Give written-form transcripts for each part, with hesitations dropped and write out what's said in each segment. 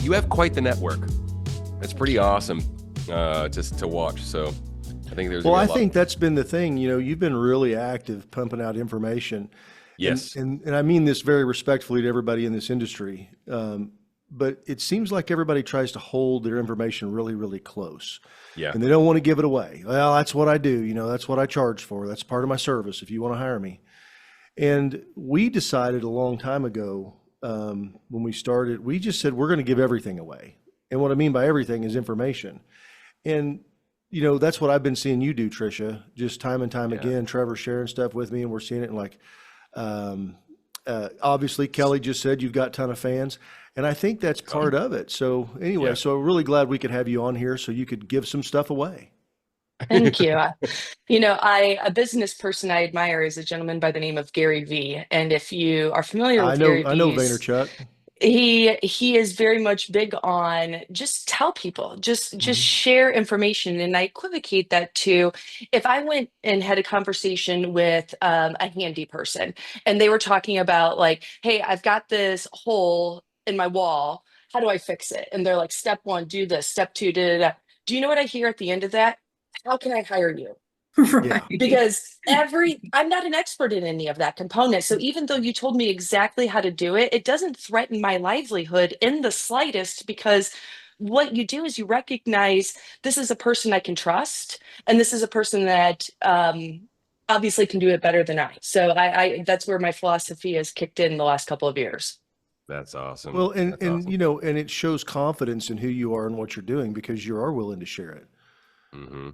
you have quite the network. It's pretty awesome just to watch. So I think there's. Well, I think that's been the thing. You know, you've been really active pumping out information. Yes. And I mean this very respectfully to everybody in this industry. But it seems like everybody tries to hold their information really, really close. Yeah. And they don't want to give it away. Well, that's what I do. You know, that's what I charge for. That's part of my service if you want to hire me. And we decided a long time ago when we started, we just said, we're going to give everything away. And what I mean by everything is information. And, you know, that's what I've been seeing you do, Trisha, just time and time again. Trevor sharing stuff with me, and we're seeing it in like, obviously, Kelly just said you've got a ton of fans. And I think that's part of it. So anyway, so I'm really glad we could have you on here so you could give some stuff away. Thank you. You know, a business person I admire is a gentleman by the name of Gary V. And if you are familiar with Gary I know V's, Vaynerchuk. he is very much big on just tell people, just share information. And I equivocate that to if I went and had a conversation with a handy person and they were talking about like, hey, I've got this hole in my wall. How do I fix it? And they're like, step one, do this, step two, da, da, da. Do you know what I hear at the end of that? How can I hire you? Yeah. Because I'm not an expert in any of that component. So even though you told me exactly how to do it, it doesn't threaten my livelihood in the slightest, because what you do is you recognize this is a person I can trust, and this is a person that obviously can do it better than I. So I that's where my philosophy has kicked in the last couple of years. That's awesome. Well, and awesome. you know, and it shows confidence in who you are and what you're doing because you are willing to share it. Mm-hmm.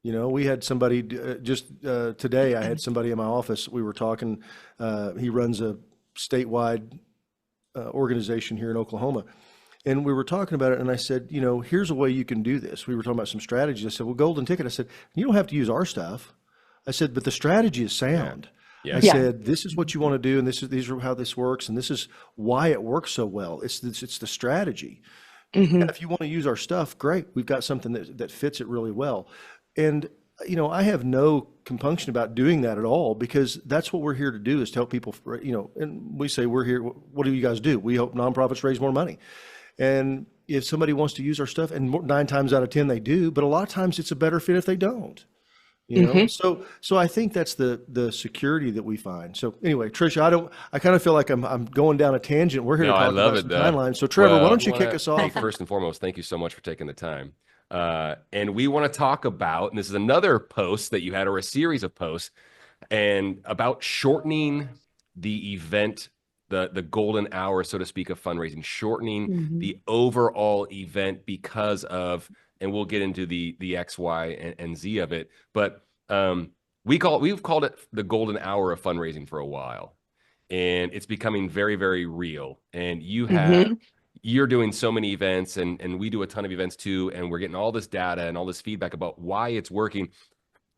You know, we had somebody just today, I had somebody in my office. We were talking, he runs a statewide organization here in Oklahoma. And we were talking about it. And I said, you know, here's a way you can do this. We were talking about some strategies. I said, well, golden ticket. I said, you don't have to use our stuff. I said, but the strategy is sound. Yeah. I said, this is what you want to do. And these are how this works. And this is why it works so well. It's the strategy. And if you want to use our stuff, great. We've got something that fits it really well. And, you know, I have no compunction about doing that at all, because that's what we're here to do, is to help people, you know, and we say we're here. What do you guys do? We help nonprofits raise more money. And if somebody wants to use our stuff, and 9 times out of 10 they do, but a lot of times it's a better fit if they don't. You know, so I think that's the security that we find. So anyway, Trisha, I kind of feel like I'm going down a tangent. We're here to talk about some timelines. So Trevor, why don't you kick us off? Hey, first and foremost, thank you so much for taking the time. And we want to talk about, and this is another post that you had, or a series of posts, and about shortening the event, the golden hour, so to speak, of fundraising, shortening the overall event because of, and we'll get into the X, Y, and Z of it, but we've called it the golden hour of fundraising for a while, and it's becoming very, very real. And you're doing so many events, and we do a ton of events too, and we're getting all this data and all this feedback about why it's working.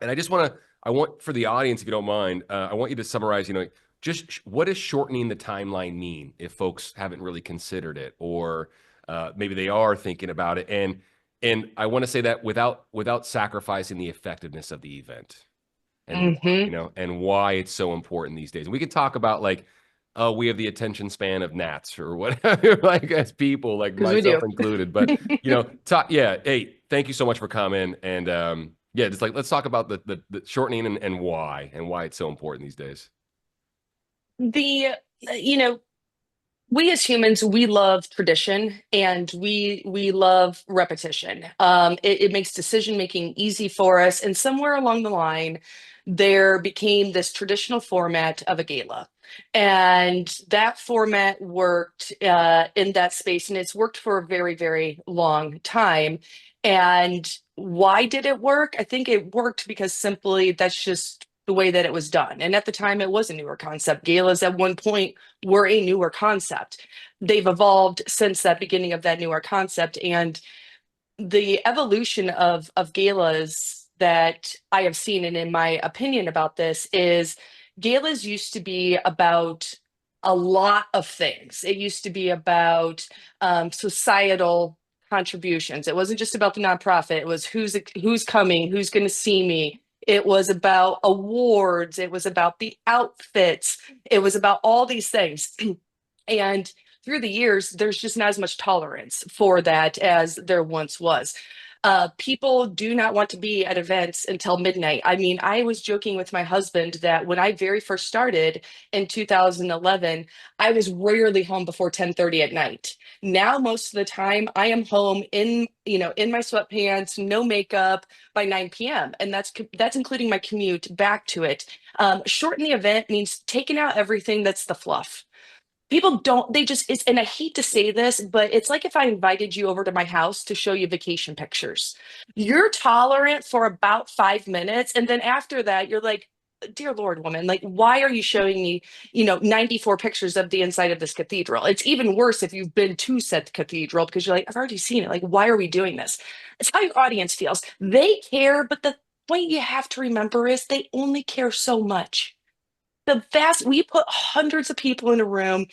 And I want for the audience, if you don't mind, I want you to summarize, you know, just what does shortening the timeline mean if folks haven't really considered it, or maybe they are thinking about it. And I want to say that without sacrificing the effectiveness of the event, and you know, and why it's so important these days. And we could talk about like, oh, we have the attention span of gnats or whatever, like as people, like myself included. But you know, hey, thank you so much for coming. And just like let's talk about the shortening and why it's so important these days. You know, we as humans, we love tradition, and we love repetition. It makes decision making easy for us. And somewhere along the line, there became this traditional format of a gala. And that format worked in that space, and it's worked for a very, very long time. And why did it work? I think it worked because simply that's just the way that it was done. And at the time, it was a newer concept. Galas at one point were a newer concept. They've evolved since that beginning of that newer concept. And the evolution of galas that I have seen, and in my opinion about this, is galas used to be about a lot of things. It used to be about societal contributions. It wasn't just about the nonprofit. It was who's coming, who's going to see me. It was about awards. It was about the outfits. It was about all these things. And through the years, there's just not as much tolerance for that as there once was. People do not want to be at events until midnight. I mean, I was joking with my husband that when I very first started in 2011, I was rarely home before 10:30 at night. Now, most of the time, I am home in my sweatpants, no makeup by 9 p.m. And that's including my commute back to it. Shorten the event means taking out everything that's the fluff. People don't, they just, it's, and I hate to say this, but it's like if I invited you over to my house to show you vacation pictures. You're tolerant for about 5 minutes. And then after that, you're like, dear Lord, woman, like, why are you showing me, 94 pictures of the inside of this cathedral? It's even worse if you've been to said cathedral because you're like, I've already seen it. Like, why are we doing this? It's how your audience feels. They care, but the point you have to remember is they only care so much. We put hundreds of people in a room.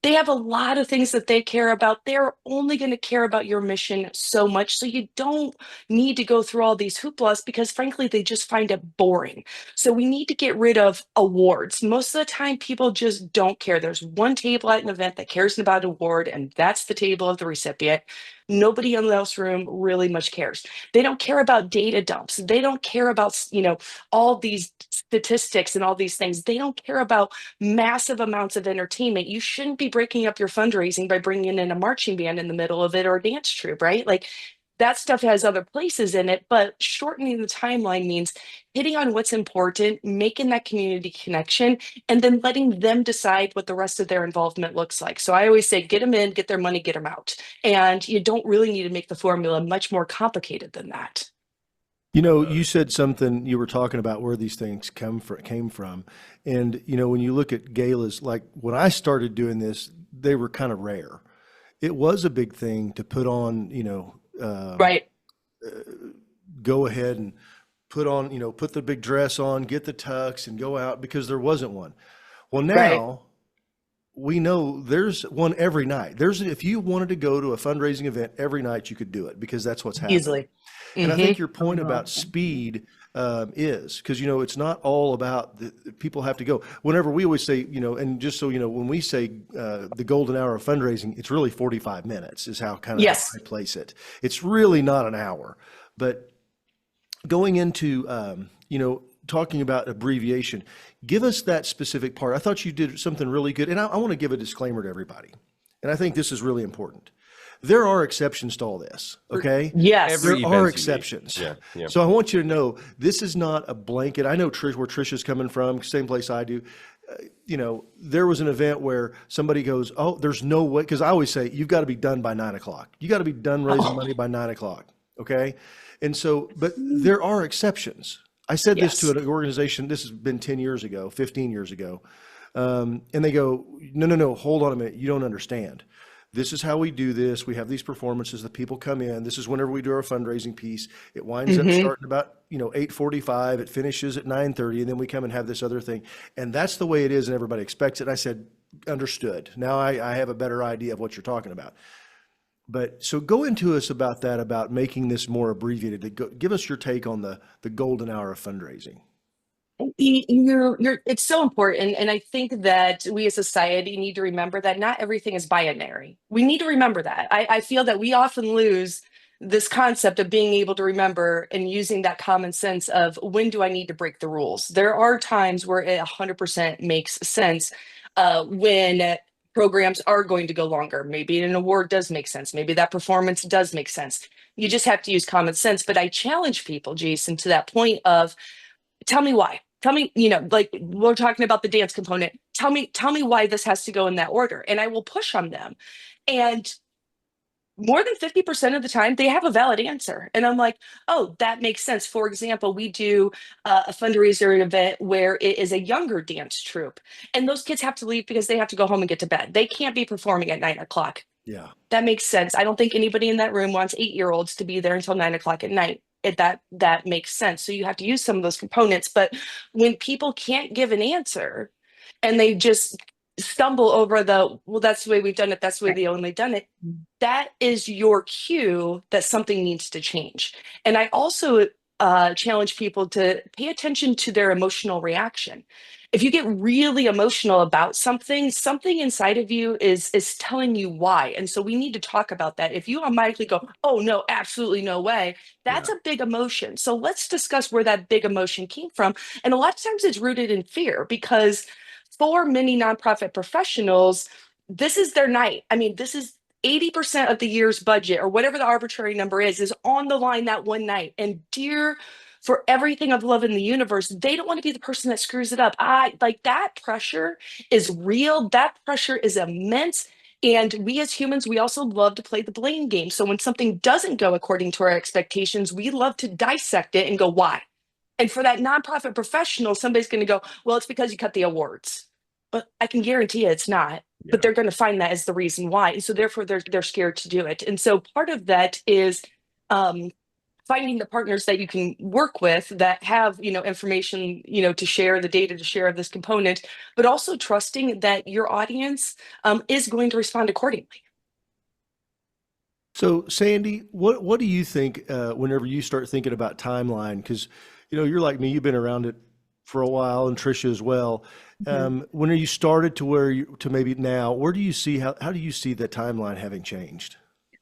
They have a lot of things that they care about. They're only going to care about your mission so much. So you don't need to go through all these hooplas because frankly, they just find it boring. So we need to get rid of awards. Most of the time, people just don't care. There's one table at an event that cares about an award, and that's the table of the recipient. Nobody in this room really much cares. They don't care about data dumps. They don't care about, all these statistics and all these things. They don't care about massive amounts of entertainment. You shouldn't be breaking up your fundraising by bringing in a marching band in the middle of it or a dance troupe, right? Like that stuff has other places in it, but shortening the timeline means hitting on what's important, making that community connection, and then letting them decide what the rest of their involvement looks like. So I always say, get them in, get their money, get them out. And you don't really need to make the formula much more complicated than that. You said something, you were talking about where these things came from. And, when you look at galas, like when I started doing this, they were kind of rare. It was a big thing to put on, Right. go ahead and put the big dress on, get the tux and go out because there wasn't one. Well, now Right. we know there's one every night. If you wanted to go to a fundraising event every night, you could do it because that's what's happening. Easily. And I Mhm. think your point about speed is because, it's not all about people have to go. Whenever we always say, and just so when we say the golden hour of fundraising, it's really 45 minutes is how kind of Yes. I place it. It's really not an hour. But going into, talking about abbreviation, give us that specific part. I thought you did something really good. And I want to give a disclaimer to everybody. And I think this is really important. There are exceptions to all this, okay? Yes. Every There are event's unique. exceptions. Yeah. So I want you to know this is not a blanket. I know where Trisha's coming from, same place I do. There was an event where somebody goes, oh, there's no way, because I always say, you've got to be done by 9 o'clock. You got to be done raising money by 9 o'clock, okay? And so, but there are exceptions. I said this to Yes. an organization, this has been 10 years ago, 15 years ago. And they go, no, hold on a minute. You don't understand. This is how we do this. We have these performances. The people come in. This is whenever we do our fundraising piece. It winds up starting about 8:45. It finishes at 9:30, and then we come and have this other thing. And that's the way it is, and everybody expects it. And I said, understood. Now I have a better idea of what you're talking about. But so go into us about that, about making this more abbreviated. Give us your take on the golden hour of fundraising. It's so important. And I think that we as society need to remember that not everything is binary. We need to remember that. I feel that we often lose this concept of being able to remember and using that common sense of when do I need to break the rules? There are times where it 100% makes sense when programs are going to go longer. Maybe an award does make sense. Maybe that performance does make sense. You just have to use common sense. But I challenge people, Jason, to that point of tell me why. Tell me, like we're talking about the dance component. Tell me why this has to go in that order. And I will push on them. And more than 50% of the time, they have a valid answer. And I'm like, oh, that makes sense. For example, we do a fundraiser event where it is a younger dance troupe. And those kids have to leave because they have to go home and get to bed. They can't be performing at 9 o'clock. Yeah. That makes sense. I don't think anybody in that room wants 8-year-olds to be there until 9 o'clock at night. That makes sense. So you have to use some of those components. But when people can't give an answer and they just stumble over well, that's the way we've done it. That's the way they only done it. That is your cue that something needs to change. And I also challenge people to pay attention to their emotional reaction. if you get really emotional about something, something inside of you is telling you why. And so we need to talk about that. If you automatically go, oh no, absolutely no way, that's Yeah. a big emotion. So let's discuss where that big emotion came from. And a lot of times it's rooted in fear, because for many nonprofit professionals, this is their night. I mean, this is 80% of the year's budget, or whatever the arbitrary number is on the line that one night. And dear, for everything of love in the universe, they don't want to be the person that screws it up. I like that pressure is real. That pressure is immense. And we as humans, we also love to play the blame game. So when something doesn't go according to our expectations, we love to dissect it and go, why? And for that nonprofit professional, somebody's going to go, well, it's because you cut the awards. But I can guarantee you it's not. Yeah. But they're going to find that as the reason why. And so therefore they're scared to do it. And so part of that is finding the partners that you can work with that have, information, to share, the data to share of this component, but also trusting that your audience is going to respond accordingly. So, Sandy, what do you think whenever you start thinking about timeline? Because you're like me, you've been around it for a while, and Trisha as well. When you started to maybe now, where do you see how do you see the timeline having changed?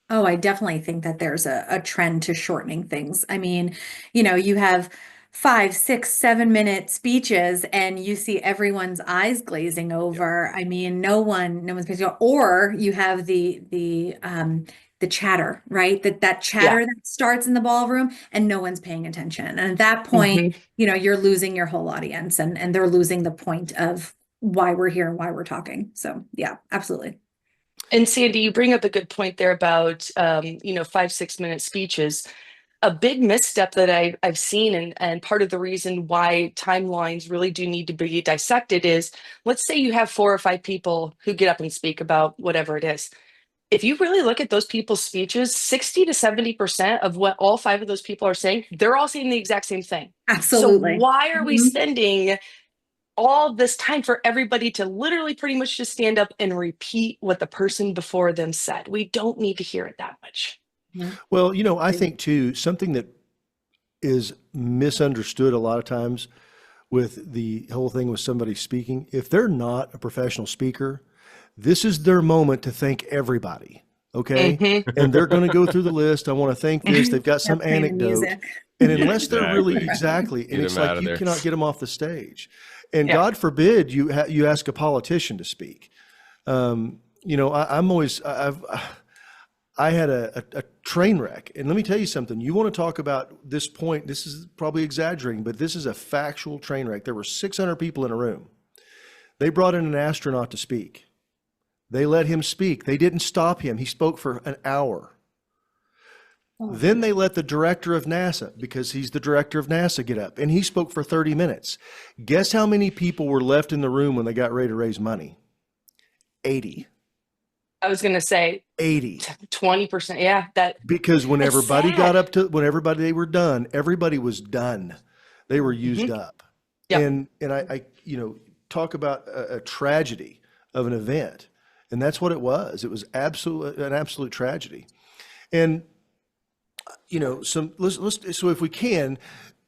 Oh, I definitely think that there's a trend to shortening things. I mean, you have 5, 6, 7 minute speeches and you see everyone's eyes glazing over. I mean, no one's paying attention. Or you have the chatter, right? That chatter Yeah. that starts in the ballroom and no one's paying attention. And at that point, you're losing your whole audience, and they're losing the point of why we're here and why we're talking. So yeah, absolutely. And Sandy, you bring up a good point there about 5, 6 minute speeches. A big misstep that I've seen, and part of the reason why timelines really do need to be dissected is, let's say you have 4 or 5 people who get up and speak about whatever it is. If you really look at those people's speeches, 60 to 70% of what all 5 of those people are saying, they're all saying the exact same thing. Absolutely. So why are we Mhm. spending all this time for everybody to literally pretty much just stand up and repeat what the person before them said? We don't need to hear it that much. Well, I think too, something that is misunderstood a lot of times with the whole thing with somebody speaking, if they're not a professional speaker, this is their moment to thank everybody. Okay. And they're going to go through the list. I want to thank this. They've got some Playing the anecdote. music. And unless they're really Exactly. and Get it's them out like of you there. cannot get them off the stage. And Yeah. God forbid you ask a politician to speak. I'm always I had a train wreck, and let me tell you something. You want to talk about this point? This is probably exaggerating, but this is a factual train wreck. There were 600 people in a room. They brought in an astronaut to speak. They let him speak. They didn't stop him. He spoke for an hour. Then they let the director of NASA, because he's the director of NASA, get up, and he spoke for 30 minutes. Guess how many people were left in the room when they got ready to raise money? 80. I was going to say 80. 20%. Yeah, Because when It's everybody sad. they were done, everybody was done. They were used up. Yep. And I talk about a tragedy of an event, and that's what it was. It was an absolute tragedy. And so if we can,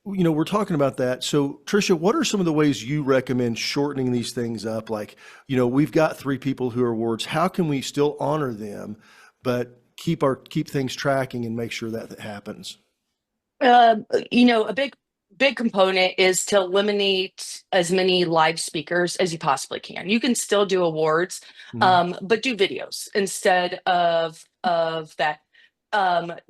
we're talking about that. So Trisha, what are some of the ways you recommend shortening these things up? Like, we've got 3 people who are awards. How can we still honor them, but keep things tracking and make sure that happens? A big component is to eliminate as many live speakers as you possibly can. You can still do awards, but do videos instead of that.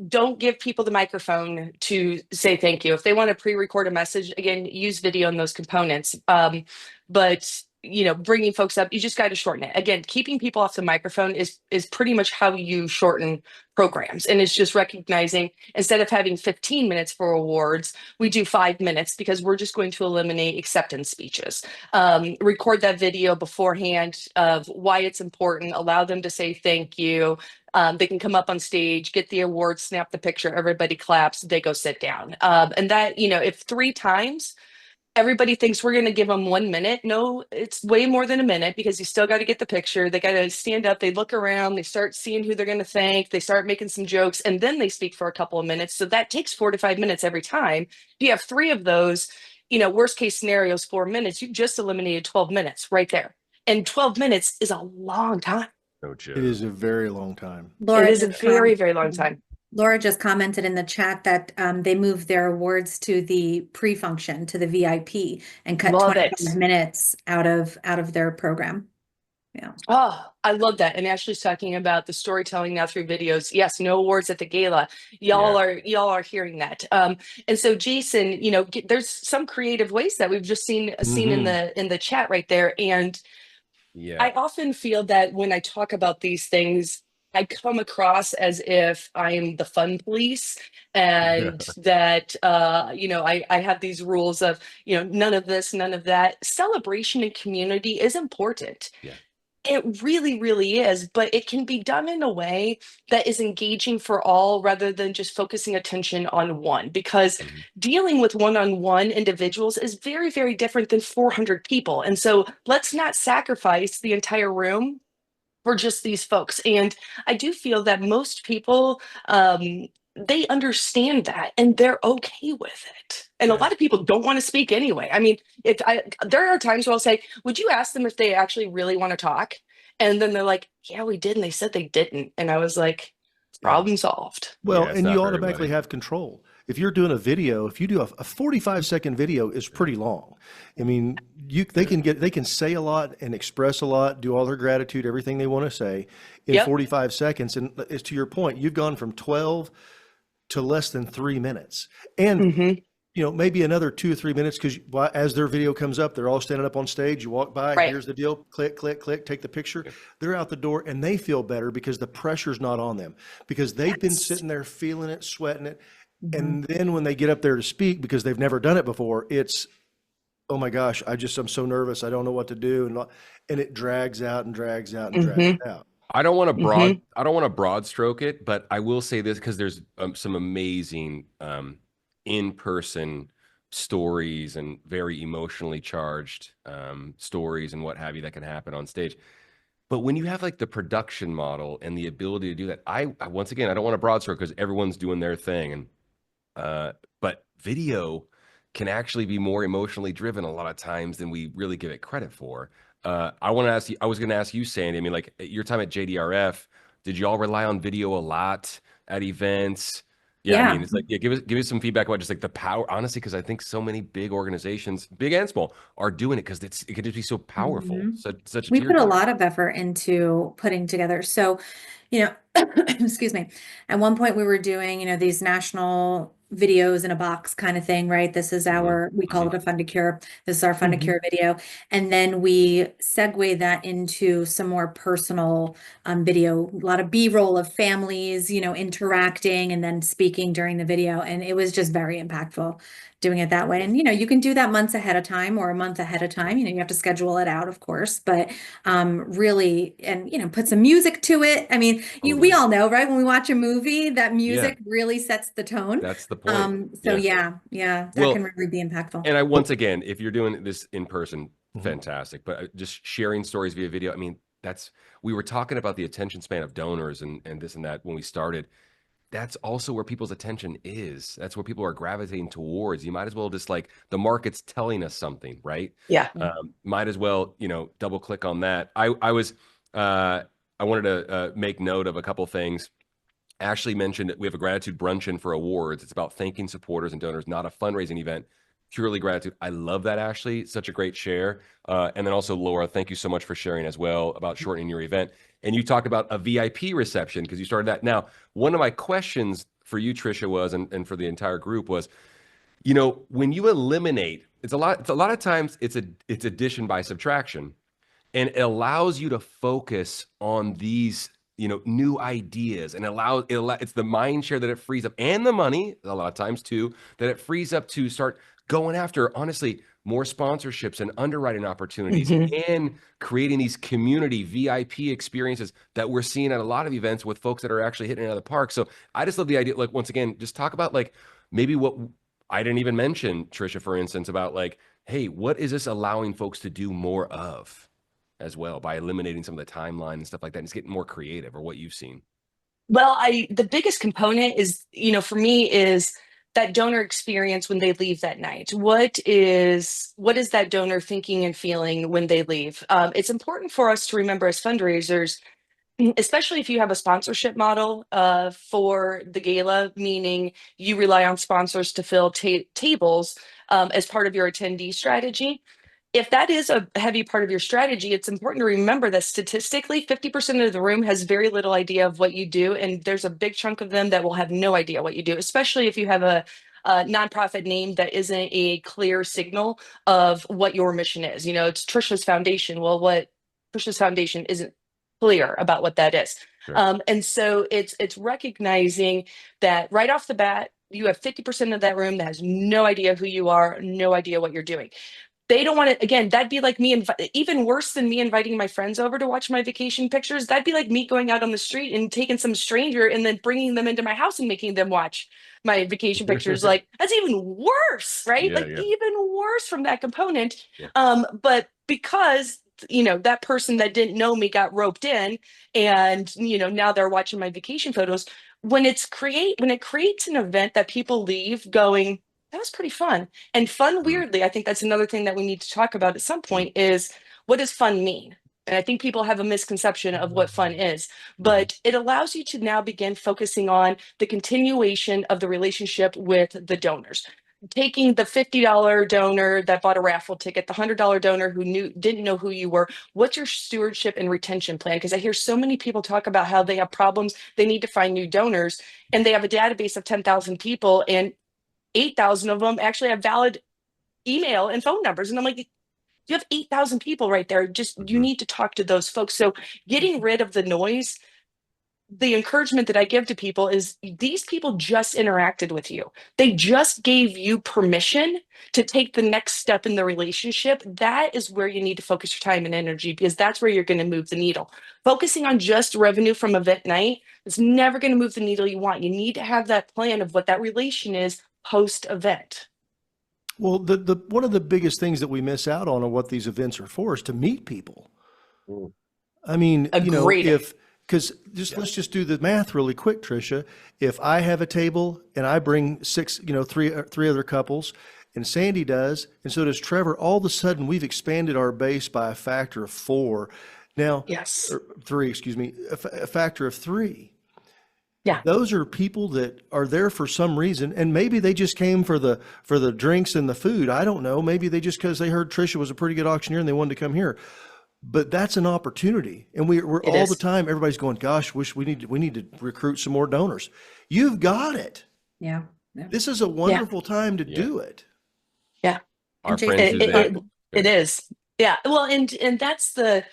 Don't give people the microphone to say thank you. If they want to pre-record a message, again, use video in those components. But bringing folks up, you just got to shorten it. Again, keeping people off the microphone is pretty much how you shorten programs. And it's just recognizing, instead of having 15 minutes for awards, we do 5 minutes, because we're just going to eliminate acceptance speeches. Record that video beforehand of why it's important, allow them to say thank you. They can come up on stage, get the award, snap the picture, everybody claps, they go sit down. And that, if 3 times everybody thinks we're going to give them 1 minute, no, it's way more than a minute, because you still got to get the picture. They got to stand up, they look around, they start seeing who they're going to thank, they start making some jokes, and then they speak for a couple of minutes. So that takes 4 to 5 minutes every time. If you have 3 of those, worst case scenario is 4 minutes. You just eliminated 12 minutes right there. And 12 minutes is a long time. No It joke. is a very long time. It Laura is a just very, very long time. Laura just commented in the chat that they moved their awards to the pre-function, to the VIP, and cut Love 25 it. minutes out of their program. Yeah. Oh, I love that. And Ashley's talking about the storytelling now through videos. Yes, no awards at the gala. Y'all are hearing that. And so Jason, there's some creative ways that we've just seen in the chat right there. And I often feel that when I talk about these things, I come across as if I'm the fun police, and that I have these rules of none of this, none of that. Celebration and community is important. Yeah. It really, really is, but it can be done in a way that is engaging for all rather than just focusing attention on one, because dealing with one-on-one individuals is very, very different than 400 people. And so let's not sacrifice the entire room for just these folks. And I do feel that most people, they understand that and they're okay with it. And a lot of people don't want to speak anyway. I mean, there are times where I'll say, would you ask them if they actually really want to talk? And then they're like, yeah, we did. And they said they didn't. And I was like, problem solved. Well, Yeah, it's and not you for automatically everybody. have control. If you're doing a video, if you do a 45-second video is pretty long. I mean, they can say a lot and express a lot, do all their gratitude, everything they want to say in 45 seconds. And as to your point, you've gone from 12 to less than 3 minutes. And maybe another 2 or 3 minutes, because as their video comes up, they're all standing up on stage. You walk by, here's the deal, click, click, click, take the picture. They're out the door and they feel better because the pressure's not on them, because they've been sitting there feeling it, sweating it. And then when they get up there to speak, because they've never done it before, it's, oh my gosh, I'm so nervous. I don't know what to do. And it drags out and drags out and drags out. I don't want to broad stroke it, but I will say this, because there's some amazing in-person stories and very emotionally charged stories and what have you that can happen on stage. But when you have like the production model and the ability to do that, I once again, I don't want to broad stroke because everyone's doing their thing, and but video can actually be more emotionally driven a lot of times than we really give it credit for. I want to ask you, I was going to ask you, Sandy, I mean, like your time at JDRF, did you all rely on video a lot at events? I mean, it's like, give us some feedback about just like the power, honestly, because I think so many big organizations, big and small, are doing it because it can just be so powerful. Such We put a lot of effort into putting together. So, excuse me. At one point we were doing, these national videos in a box kind of thing, right? This is we call it a Fund to Cure. This is our Fund to Cure video. And then we segue that into some more personal video, a lot of B-roll of families, interacting and then speaking during the video. And it was just very impactful doing it that way. And, you can do that months ahead of time or a month ahead of time. You have to schedule it out, of course, but really, and, put some music to it. I mean, we all know, right? When we watch a movie, that music really sets the tone. That's the point. So that can really be impactful. And once again, if you're doing this in person, fantastic. But just sharing stories via video, I mean, we were talking about the attention span of donors and this and that when we started. That's also where people's attention is. That's where people are gravitating towards. You might as well just like the market's telling us something, right? Yeah. Might as well, double click on that. I wanted to make note of a couple things. Ashley mentioned that we have a gratitude bruncheon for awards. It's about thanking supporters and donors, not a fundraising event, purely gratitude. I love that, Ashley. Such a great share. And then also, Laura, thank you so much for sharing as well about shortening your event. And you talked about a VIP reception because you started that. Now, one of my questions for you, Trisha, was, and for the entire group was, when you eliminate, it's a lot of times it's addition by subtraction, and it allows you to focus on these new ideas, and it's the mind share that it frees up, and the money a lot of times too, that it frees up to start going after, honestly, more sponsorships and underwriting opportunities and creating these community VIP experiences that we're seeing at a lot of events with folks that are actually hitting it out of the park. So I just love the idea, like, once again, just talk about like maybe what I didn't even mention, Trisha, for instance, about like, hey, what is this allowing folks to do more of as well by eliminating some of the timeline and stuff like that, and just getting more creative, or what you've seen? Well, the biggest component is, for me, is that donor experience when they leave that night? What is that donor thinking and feeling when they leave? It's important for us to remember as fundraisers, especially if you have a sponsorship model for the gala, meaning you rely on sponsors to fill tables as part of your attendee strategy. If that is a heavy part of your strategy, it's important to remember that statistically, 50% of the room has very little idea of what you do. And there's a big chunk of them that will have no idea what you do, especially if you have a nonprofit name that isn't a clear signal of what your mission is. It's Trisha's Foundation. Well, what Trisha's Foundation isn't clear about what that is. Sure. And so it's recognizing that right off the bat, you have 50% of that room that has no idea who you are, no idea what you're doing. They don't want to, again, that'd be like me, even worse than me inviting my friends over to watch my vacation pictures. That'd be like me going out on the street and taking some stranger and then bringing them into my house and making them watch my vacation pictures. Like, that's even worse, right? Yeah, Like, yeah. even worse from that component. Yeah. But because, that person that didn't know me got roped in and, now they're watching my vacation photos. When it creates an event that people leave going, that was pretty fun. And fun, weirdly, I think that's another thing that we need to talk about at some point is, what does fun mean? And I think people have a misconception of what fun is, but it allows you to now begin focusing on the continuation of the relationship with the donors. Taking the $50 donor that bought a raffle ticket, the $100 donor who didn't know who you were, what's your stewardship and retention plan? Because I hear so many people talk about how they have problems, they need to find new donors, and they have a database of 10,000 people, and 8,000 of them actually have valid email and phone numbers. And I'm like, you have 8,000 people right there. You need to talk to those folks. So getting rid of the noise, the encouragement that I give to people is, these people just interacted with you. They just gave you permission to take the next step in the relationship. That is where you need to focus your time and energy, because that's where you're going to move the needle. Focusing on just revenue from event night is never going to move the needle you want. You need to have that plan of what that relation is post-event. Well, the one of the biggest things that we miss out on what these events are for is to meet people. I mean, Agreed. because let's just do the math really quick, Trisha. If I have a table and I bring three other couples, and Sandy does, and so does Trevor, all of a sudden we've expanded our base by a factor of 4. Now, Yes. or 3, excuse me, a factor of 3. Yeah. Those are people that are there for some reason, and maybe they just came for the drinks and the food. I don't know. Maybe they just, because they heard Trisha was a pretty good auctioneer and they wanted to come here. But that's an opportunity, and we're all the time. Everybody's going, "Gosh, wish we need to recruit some more donors." You've got it. Yeah. This is a wonderful time to do it. Yeah. Our Jason, friends do that. It is. Yeah. Well, and that's the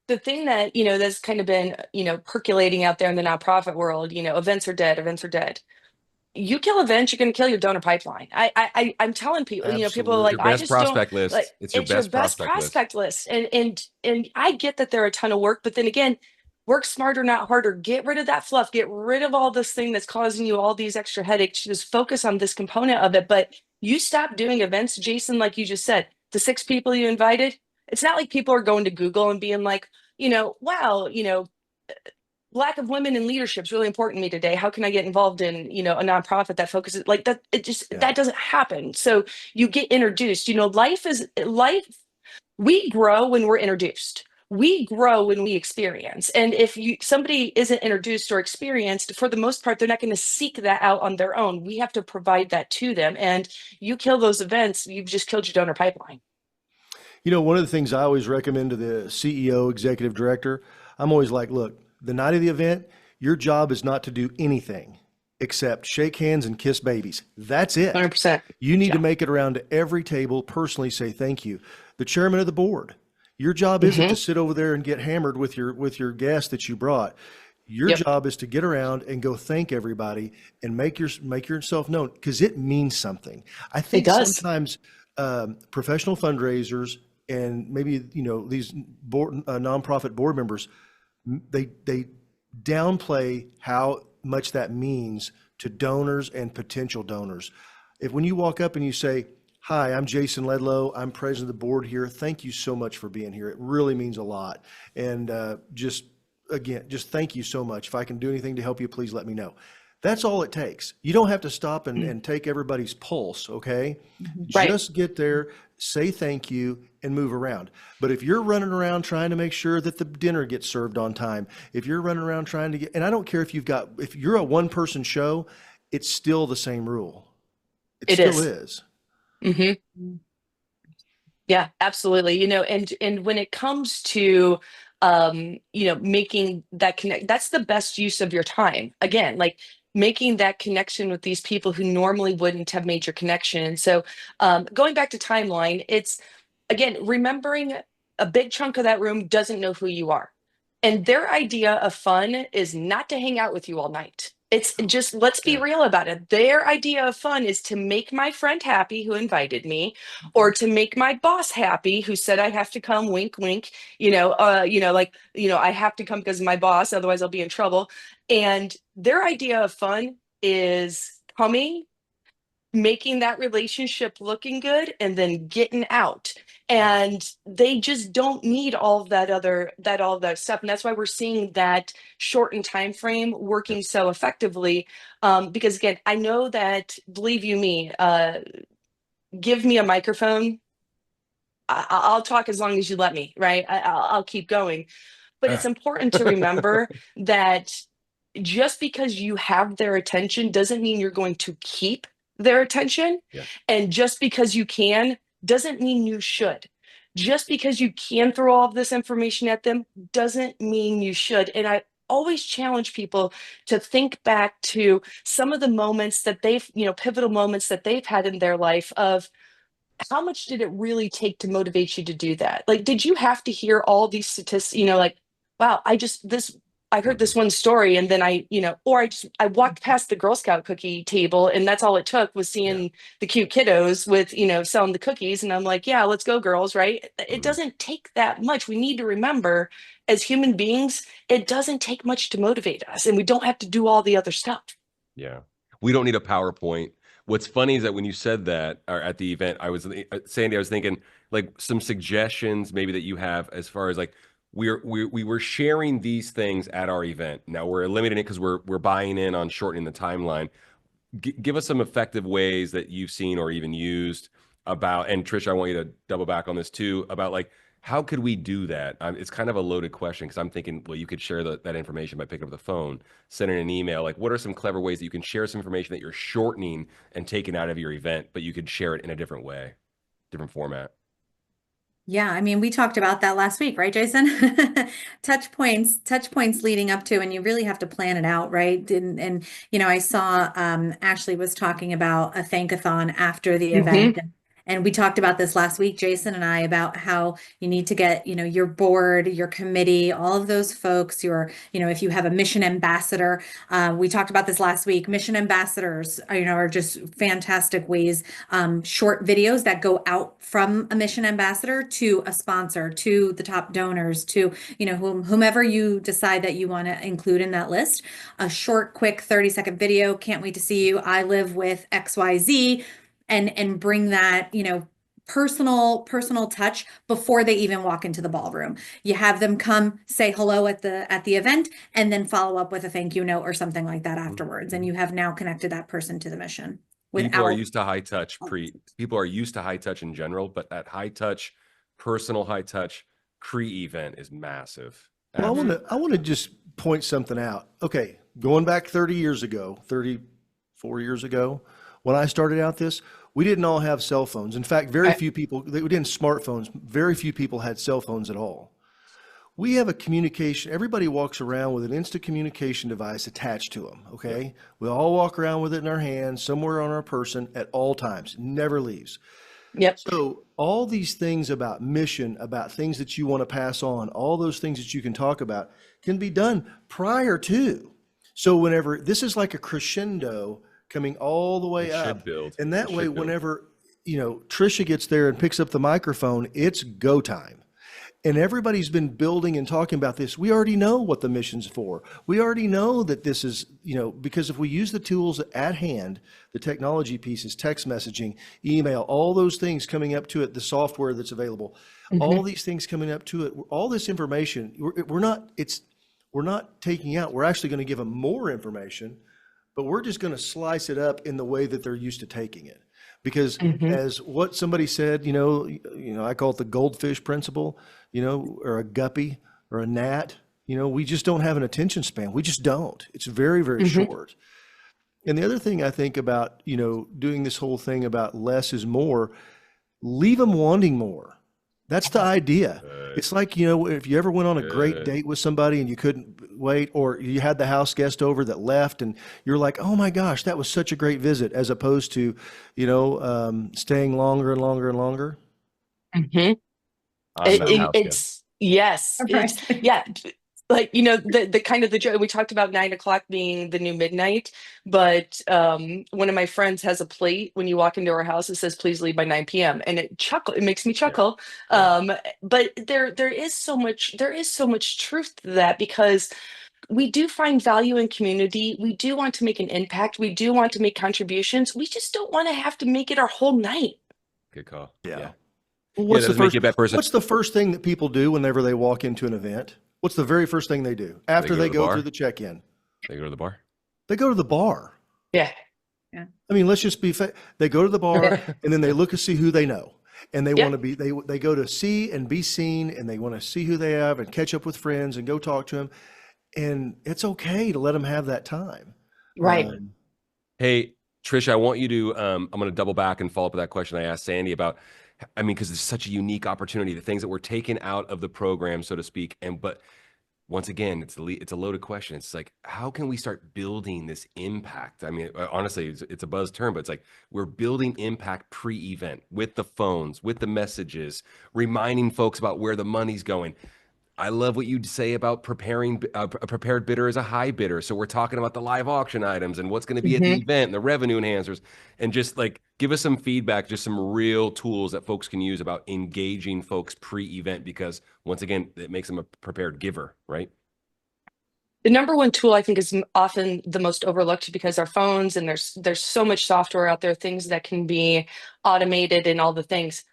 thing that, that's kind of been, percolating out there in the nonprofit world. Events are dead. Events are dead. You kill events, you're going to kill your donor pipeline. I'm telling people, people are like, Your I best just prospect don't list. like, It's your best prospect list. And I get that they're a ton of work, but then again, work smarter, not harder. Get rid of that fluff. Get rid of all this thing that's causing you all these extra headaches. Just focus on this component of it. But you stop doing events, Jason, like you just said, the 6 people you invited, it's not like people are going to Google and being like, wow, lack of women in leadership is really important to me today. How can I get involved in, a nonprofit that focuses like that? That doesn't happen. So you get introduced. Life. We grow when we're introduced. We grow when we experience. And if somebody isn't introduced or experienced, for the most part, they're not going to seek that out on their own. We have to provide that to them. And you kill those events, you've just killed your donor pipeline. One of the things I always recommend to the CEO, executive director, I'm always like, look, the night of the event, your job is not to do anything except shake hands and kiss babies. That's it. 100%. You need to make it around to every table, personally say thank you. The chairman of the board, your job isn't to sit over there and get hammered with your guest that you brought. Your job is to get around and go thank everybody and make yourself known, because it means something. I think sometimes professional fundraisers and maybe these nonprofit board members, they downplay how much that means to donors and potential donors. When you walk up and you say, "Hi, I'm Jason Ledlow. I'm president of the board here. Thank you so much for being here. It really means a lot. And just thank you so much. If I can do anything to help you, please let me know." That's all it takes. You don't have to stop and take everybody's pulse, okay? Right. Just get there, say thank you, and move around. But if you're running around trying to make sure that the dinner gets served on time, if you're running around trying to get, and I don't care if you're a one-person show, it's still the same rule. It still is. Mm-hmm. Yeah, absolutely. And when it comes to making that connect, that's the best use of your time. Again, like making that connection with these people who normally wouldn't have made your connection. So going back to timeline, it's again remembering a big chunk of that room doesn't know who you are. And their idea of fun is not to hang out with you all night. It's just, let's be real about it. Their idea of fun is to make my friend happy who invited me, or to make my boss happy who said I have to come, wink, wink, I have to come because of my boss, otherwise I'll be in trouble. And their idea of fun is coming, making that relationship looking good, and then getting out. And they just don't need all of all of that stuff. And that's why we're seeing that shortened time frame working so effectively. Because again, I know that, believe you me, give me a microphone, I'll talk as long as you let me, right? I'll keep going. But it's important to remember that just because you have their attention doesn't mean you're going to keep their attention. Yeah. And just because you can doesn't mean you should. Just because you can throw all of this information at them doesn't mean you should. And I always challenge people to think back to some of the moments that they've, pivotal moments that they've had in their life of, how much did it really take to motivate you to do that? Like, did you have to hear all these statistics, like, wow, I heard this one story, and then I walked past the Girl Scout cookie table, and that's all it took was seeing the cute kiddos with, selling the cookies. And I'm like, yeah, let's go, girls, right? It doesn't take that much. We need to remember, as human beings, it doesn't take much to motivate us, and we don't have to do all the other stuff. Yeah. We don't need a PowerPoint. What's funny is that when you said that, or at the event, Sandy, I was thinking like some suggestions maybe that you have as far as like, we were sharing these things at our event. Now we're eliminating it because we're buying in on shortening the timeline. Give us some effective ways that you've seen or even used about, and Trisha, I want you to double back on this too, about like, how could we do that? It's kind of a loaded question because I'm thinking, well, you could share that information by picking up the phone, sending an email. Like, what are some clever ways that you can share some information that you're shortening and taking out of your event, but you could share it in a different way, different format? Yeah, I mean, we talked about that last week, right, Jason? Touch points leading up to, and you really have to plan it out, right? And I saw Ashley was talking about a thankathon after the event. And we talked about this last week, Jason and I, about how you need to get, your board, your committee, all of those folks, if you have a mission ambassador, we talked about this last week. Mission ambassadors, are just fantastic ways, short videos that go out from a mission ambassador to a sponsor, to the top donors, to, whomever you decide that you want to include in that list. A short, quick 30-second video. Can't wait to see you. I live with XYZ. And bring that, personal touch before they even walk into the ballroom. You have them come say hello at the event, and then follow up with a thank you note or something like that afterwards. And you have now connected that person to the mission. People are used to high touch people are used to high touch in general, but that high touch, personal high touch pre-event is massive. Well, I want to just point something out. Okay, going back 34 years ago, when I started out this, we didn't all have cell phones. In fact, very few people, we didn't smartphones, very few people had cell phones at all. We have a communication, everybody walks around with an instant communication device attached to them, okay? Yeah. We all walk around with it in our hands, somewhere on our person at all times, never leaves. Yep. So all these things about mission, about things that you want to pass on, all those things that you can talk about can be done prior to. So whenever, this is like a crescendo coming all the way up. And that way, whenever, Trisha gets there and picks up the microphone, it's go time. And everybody's been building and talking about this. We already know what the mission's for. We already know that this is, because if we use the tools at hand, the technology pieces, text messaging, email, all those things coming up to it, the software that's available, all these things coming up to it, all this information, we're not taking out. We're actually going to give them more information but we're just going to slice it up in the way that they're used to taking it. Because Mhm. as what somebody said, I call it the goldfish principle, or a guppy or a gnat, we just don't have an attention span. We just don't. It's very, very Mhm. short. And the other thing I think about, doing this whole thing about less is more, leave them wanting more. That's the idea. It's like, if you ever went on a great date with somebody and you couldn't wait, or you had the house guest over that left and you're like, oh my gosh, that was such a great visit, as opposed to, staying longer and longer and longer. Mhm. I'm that house guest. It's yes, it's Right. yeah. Like, the kind of the joke we talked about 9 o'clock being the new midnight, but one of my friends has a plate when you walk into our house. It says, "Please leave by 9 p.m." and it makes me chuckle. Yeah. But there is so much truth to that, because we do find value in community. We do want to make an impact. We do want to make contributions. We just don't want to have to make it our whole night. Good call. Yeah. Yeah, Well, what's that the doesn't make first, you a bad person. what's the first thing that people do whenever they walk into an event? What's the very first thing they do after go to they the go bar? through the check-in? They go to the bar. They go to the bar. Yeah. I mean, let's just be they go to the bar and then they look to see who they know. And they Yeah. want to be, they go to see and be seen, and they want to see who they have and catch up with friends and go talk to them. And it's okay to let them have that time. Right. Hey, Trisha, I want you to, I'm going to double back and follow up with that question I asked Sandy about, because it's such a unique opportunity, the things that were taken out of the program, so to speak. But once again, it's a loaded question. It's like, how can we start building this impact? I mean, honestly, it's a buzz term, but it's like we're building impact pre-event with the phones, with the messages, reminding folks about where the money's going. I love what you'd say about preparing a prepared bidder as a high bidder. So we're talking about the live auction items and what's going to be at the event and the revenue enhancers, and just like give us some feedback, just some real tools that folks can use about engaging folks pre-event, because once again, it makes them a prepared giver, right? The number one tool I think is often the most overlooked, because our phones, and there's so much software out there, things that can be automated and all the things.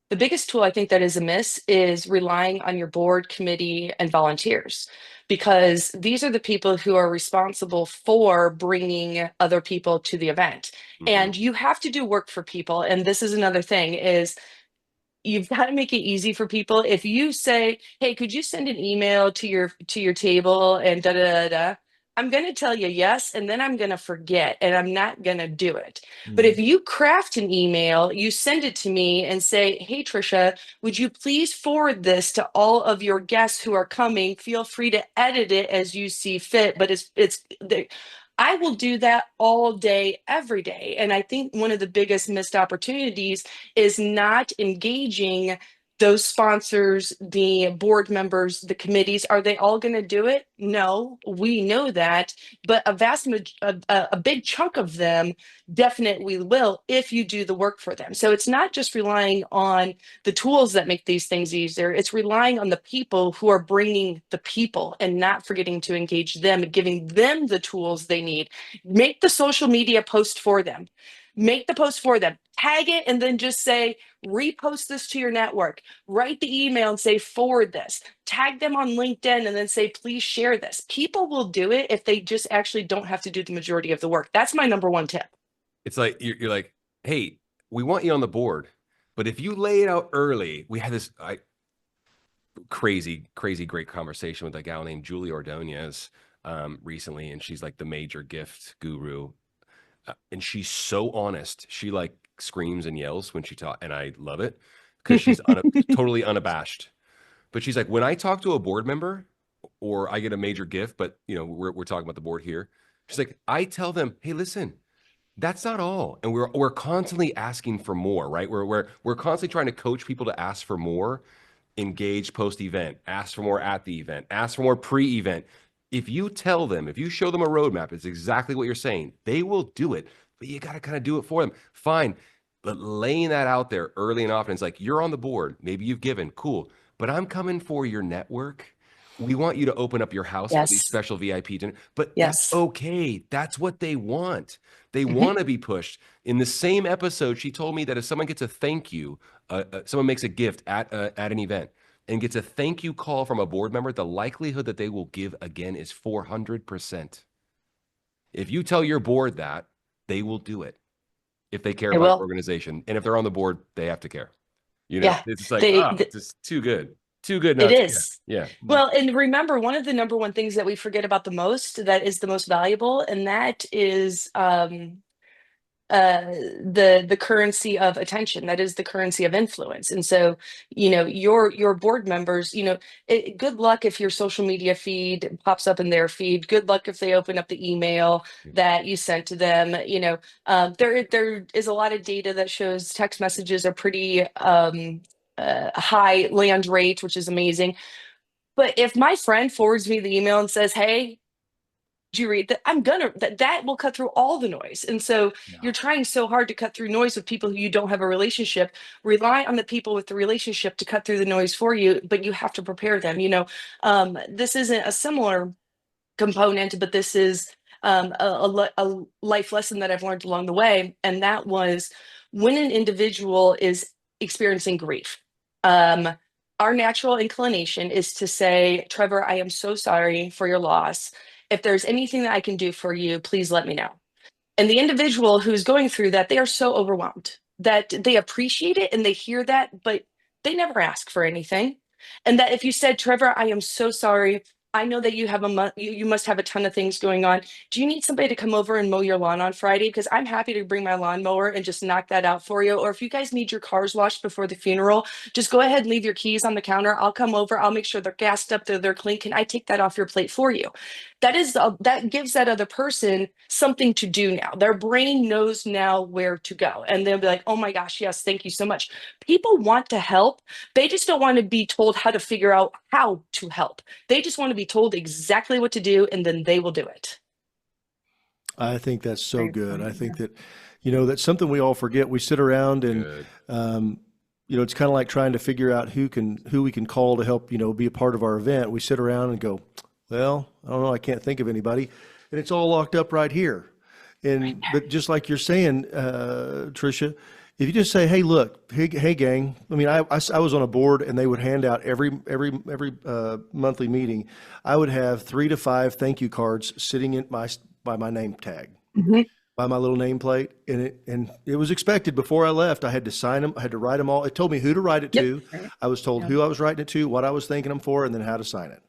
The biggest tool I think that is amiss is relying on your board, committee, and volunteers, because these are the people who are responsible for bringing other people to the event. And you have to do work for people. And this is another thing, is you've got to make it easy for people. If you say, "Hey, could you send an email to your table and da da da da," I'm going to tell you yes, and then I'm going to forget, and I'm not going to do it. But if you craft an email, you send it to me and say, "Hey, Trisha, would you please forward this to all of your guests who are coming? Feel free to edit it as you see fit." But I will do that all day, every day. And I think one of the biggest missed opportunities is not engaging those sponsors, the board members, the committees. Are they all going to do it? No, we know that, but a big chunk of them definitely will, if you do the work for them. So it's not just relying on the tools that make these things easier. It's relying on the people who are bringing the people, and not forgetting to engage them and giving them the tools they need. Make the social media post for them. Make the post for them, tag it, and then just say, "Repost this to your network." Write the email and say, "Forward this." Tag them on LinkedIn and then say, "Please share this." People will do it if they just actually don't have to do the majority of the work. That's my number one tip. It's like, you're like, hey, we want you on the board, but if you lay it out early, we had this crazy great conversation with a gal named Julie Ordonez recently, and she's like the major gift guru. And she's so honest. She like screams and yells when she talks, and I love it, because she's totally unabashed. But she's like, when I talk to a board member or I get a major gift, but we're talking about the board here. She's like, I tell them, hey, listen, that's not all, and we're constantly asking for more, right? We're constantly trying to coach people to ask for more, engage post-event, ask for more at the event, ask for more pre-event. If you tell them, if you show them a roadmap, it's exactly what you're saying, they will do it, but you got to kind of do it for them. Fine. But laying that out there early and often, it's like, you're on the board, maybe you've given, cool, but I'm coming for your network. We want you to open up your house for these Yes. special VIP dinner, but that's Yes. okay. That's what they want. They want to be pushed. In the same episode, she told me that if someone gets a thank you, someone makes a gift at an event and gets a thank you call from a board member, the likelihood that they will give again is 400%. If you tell your board that, they will do it if they care It about your will. organization. And if they're on the board, they have to care. You know, Yeah. it's just like, They, it's just too good. Too good it not to care. is. Yeah. Well, and remember, one of the number one things that we forget about the most, that is the most valuable, and that is the currency of attention. That is the currency of influence. And so, your board members, good luck if your social media feed pops up in their feed. Good luck if they open up the email that you sent to them. There is a lot of data that shows text messages are pretty high land rate, which is amazing. But if my friend forwards me the email and says, "Hey, did you read that?" that will cut through all the noise. And so you're trying so hard to cut through noise with people who you don't have a relationship. Rely on the people with the relationship to cut through the noise for you, but you have to prepare them. This isn't a similar component, but this is a life lesson that I've learned along the way. And that was, when an individual is experiencing grief, our natural inclination is to say, "Trevor, I am so sorry for your loss. If there's anything that I can do for you, please let me know." And the individual who's going through that, they are so overwhelmed that they appreciate it and they hear that, but they never ask for anything. And that if you said, "Trevor, I am so sorry. I know that you have you must have a ton of things going on. Do you need somebody to come over and mow your lawn on Friday? Because I'm happy to bring my lawnmower and just knock that out for you. Or if you guys need your cars washed before the funeral, just go ahead and leave your keys on the counter. I'll come over. I'll make sure they're gassed up, they're clean. Can I take that off your plate for you?" That gives that other person something to do now. Their brain knows now where to go, and they'll be like, "Oh my gosh, yes, thank you so much." People want to help. They just don't want to be told how to figure out how to help. They just want to be told exactly what to do, and then they will do it. I think that's so Very good. I funny, think that, that's something we all forget. We sit around and, Good. it's kind of like trying to figure out who we can call to help, be a part of our event. We sit around and go, "Well, I don't know. I can't think of anybody." And it's all locked up right here. But just like you're saying, Trisha, if you just say, "Hey, look, hey, gang." I mean, I was on a board and they would hand out every monthly meeting. I would have 3 to 5 thank you cards sitting by my name tag, Mhm. by my little nameplate. And it was expected before I left. I had to sign them. I had to write them all. It told me who to write it Yep. to. Right. I was told Yeah. who I was writing it to, what I was thanking them for, and then how to sign it.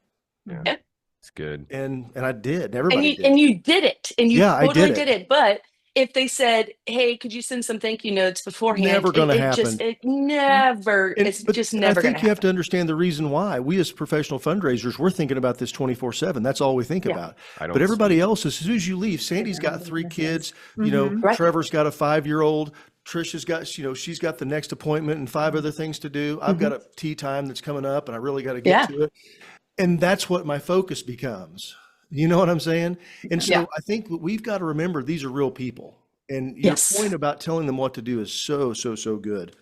Yeah. Yep. It's good. And I did. And Everybody you did. and you did it, and you Yeah, I totally did did it. it. But if they said, "Hey, could you send some thank you notes beforehand?" Never going to happen. It's just And I never going think to you have to happen. understand the reason why. We as professional fundraisers, we're thinking about this 24/7. That's all we think Yeah. about. I don't But everybody sleep. else, as soon as you leave, Sandy's got 3 kids, Right. Trevor's got a 5-year-old, Trisha's got, she's got the next appointment and 5 other things to do. I've got a tea time that's coming up and I really got to get Yeah. to it. And that's what my focus becomes. You know what I'm saying? And Yeah. so I think we've got to remember these are real people. And your Yes. point about telling them what to do is so, so, so good.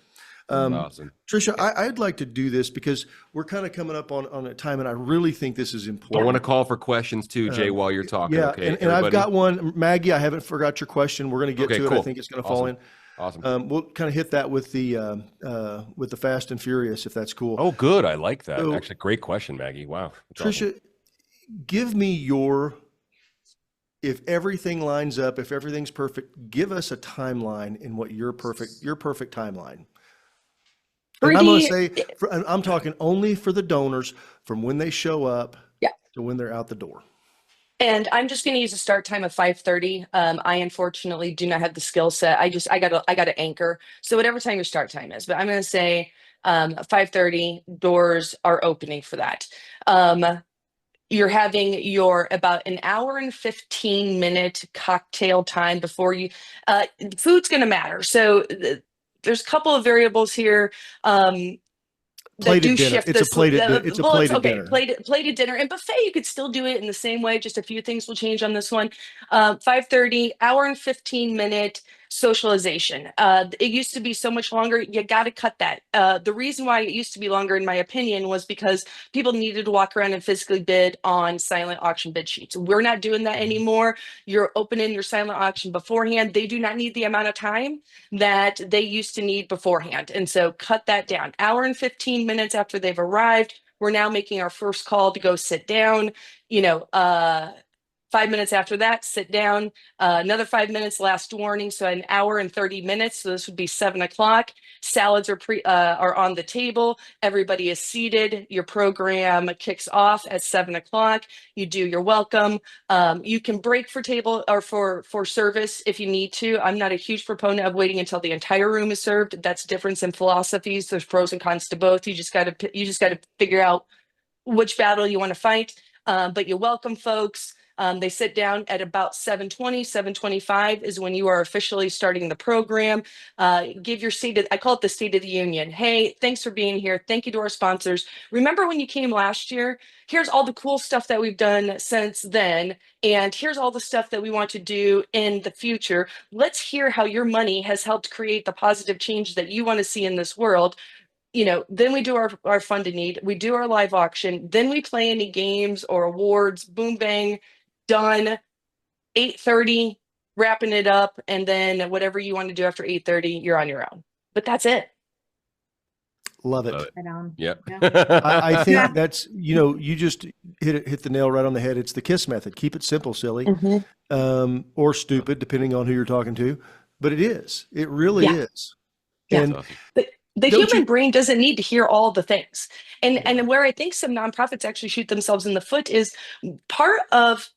Awesome. Trisha, I'd like to do this because we're kind of coming up on a time, and I really think this is I important. want to call for questions too, Jay, while you're talking. Yeah, Okay, and I've everybody? got one. Maggie, I haven't forgot your question. We're going to get Okay, to it. cool. I think it's going to fall in. Awesome. We'll kind of hit that with the Fast and Furious, if that's cool. Oh, good. I like that. So- Actually, great question, Maggie. Wow. That's awesome. Trisha, give me if everything lines up, if everything's perfect, give us a timeline in what your perfect timeline. And I'm going to say, I'm talking only for the donors from when they show up Yeah. to when they're out the door. And I'm just going to use a start time of 5:30. I unfortunately do not have the skill set. I got to anchor. So whatever time your start time is, but I'm going to say 5:30 doors are opening for that. You're having your about an hour and 15-minute cocktail time before you. Food's going to matter. So there's a couple of variables here. That Plated do dinner. shift It's a this. plated it's a Well, it's plated okay. dinner. Plated dinner and buffet. You could still do it in the same way. Just a few things will change on this one. 5:30, hour and 15-minute socialization. It used to be so much longer. You got to cut that. The reason why it used to be longer, in my opinion, was because people needed to walk around and physically bid on silent auction bid sheets. We're not doing that anymore. You're opening your silent auction beforehand. They do not need the amount of time that they used to need beforehand. And so cut that down. Hour and 15 minutes after they've arrived, we're now making our first call to go sit down. 5 minutes after that, sit down. Another 5 minutes, last warning. So an hour and 30 minutes. So this would be 7 o'clock. Salads are on the table. Everybody is seated. Your program kicks off at 7 o'clock. You do your welcome. You can break for table or for service if you need to. I'm not a huge proponent of waiting until the entire room is served. That's a difference in philosophies. There's pros and cons to both. You just got to figure out which battle you want to fight. But you welcome folks. They sit down at about 7:20, 7:25 is when you are officially starting the program. Give your I call it the State of the Union. Hey, thanks for being here. Thank you to our sponsors. Remember when you came last year? Here's all the cool stuff that we've done since then. And here's all the stuff that we want to do in the future. Let's hear how your money has helped create the positive change that you want to see in this world. Then we do our fund to need, we do our live auction, then we play any games or awards, boom, bang, done. 8:30, wrapping it up. And then whatever you want to do after 8:30, you're on your own. But that's it. Love it. Right on. Yep. Yeah. I think that's, you just hit the nail right on the head. It's the KISS method. Keep it simple, silly, or stupid, depending on who you're talking to. But it is. It really is. Yeah. And the human brain doesn't need to hear all the things. And where I think some nonprofits actually shoot themselves in the foot is part of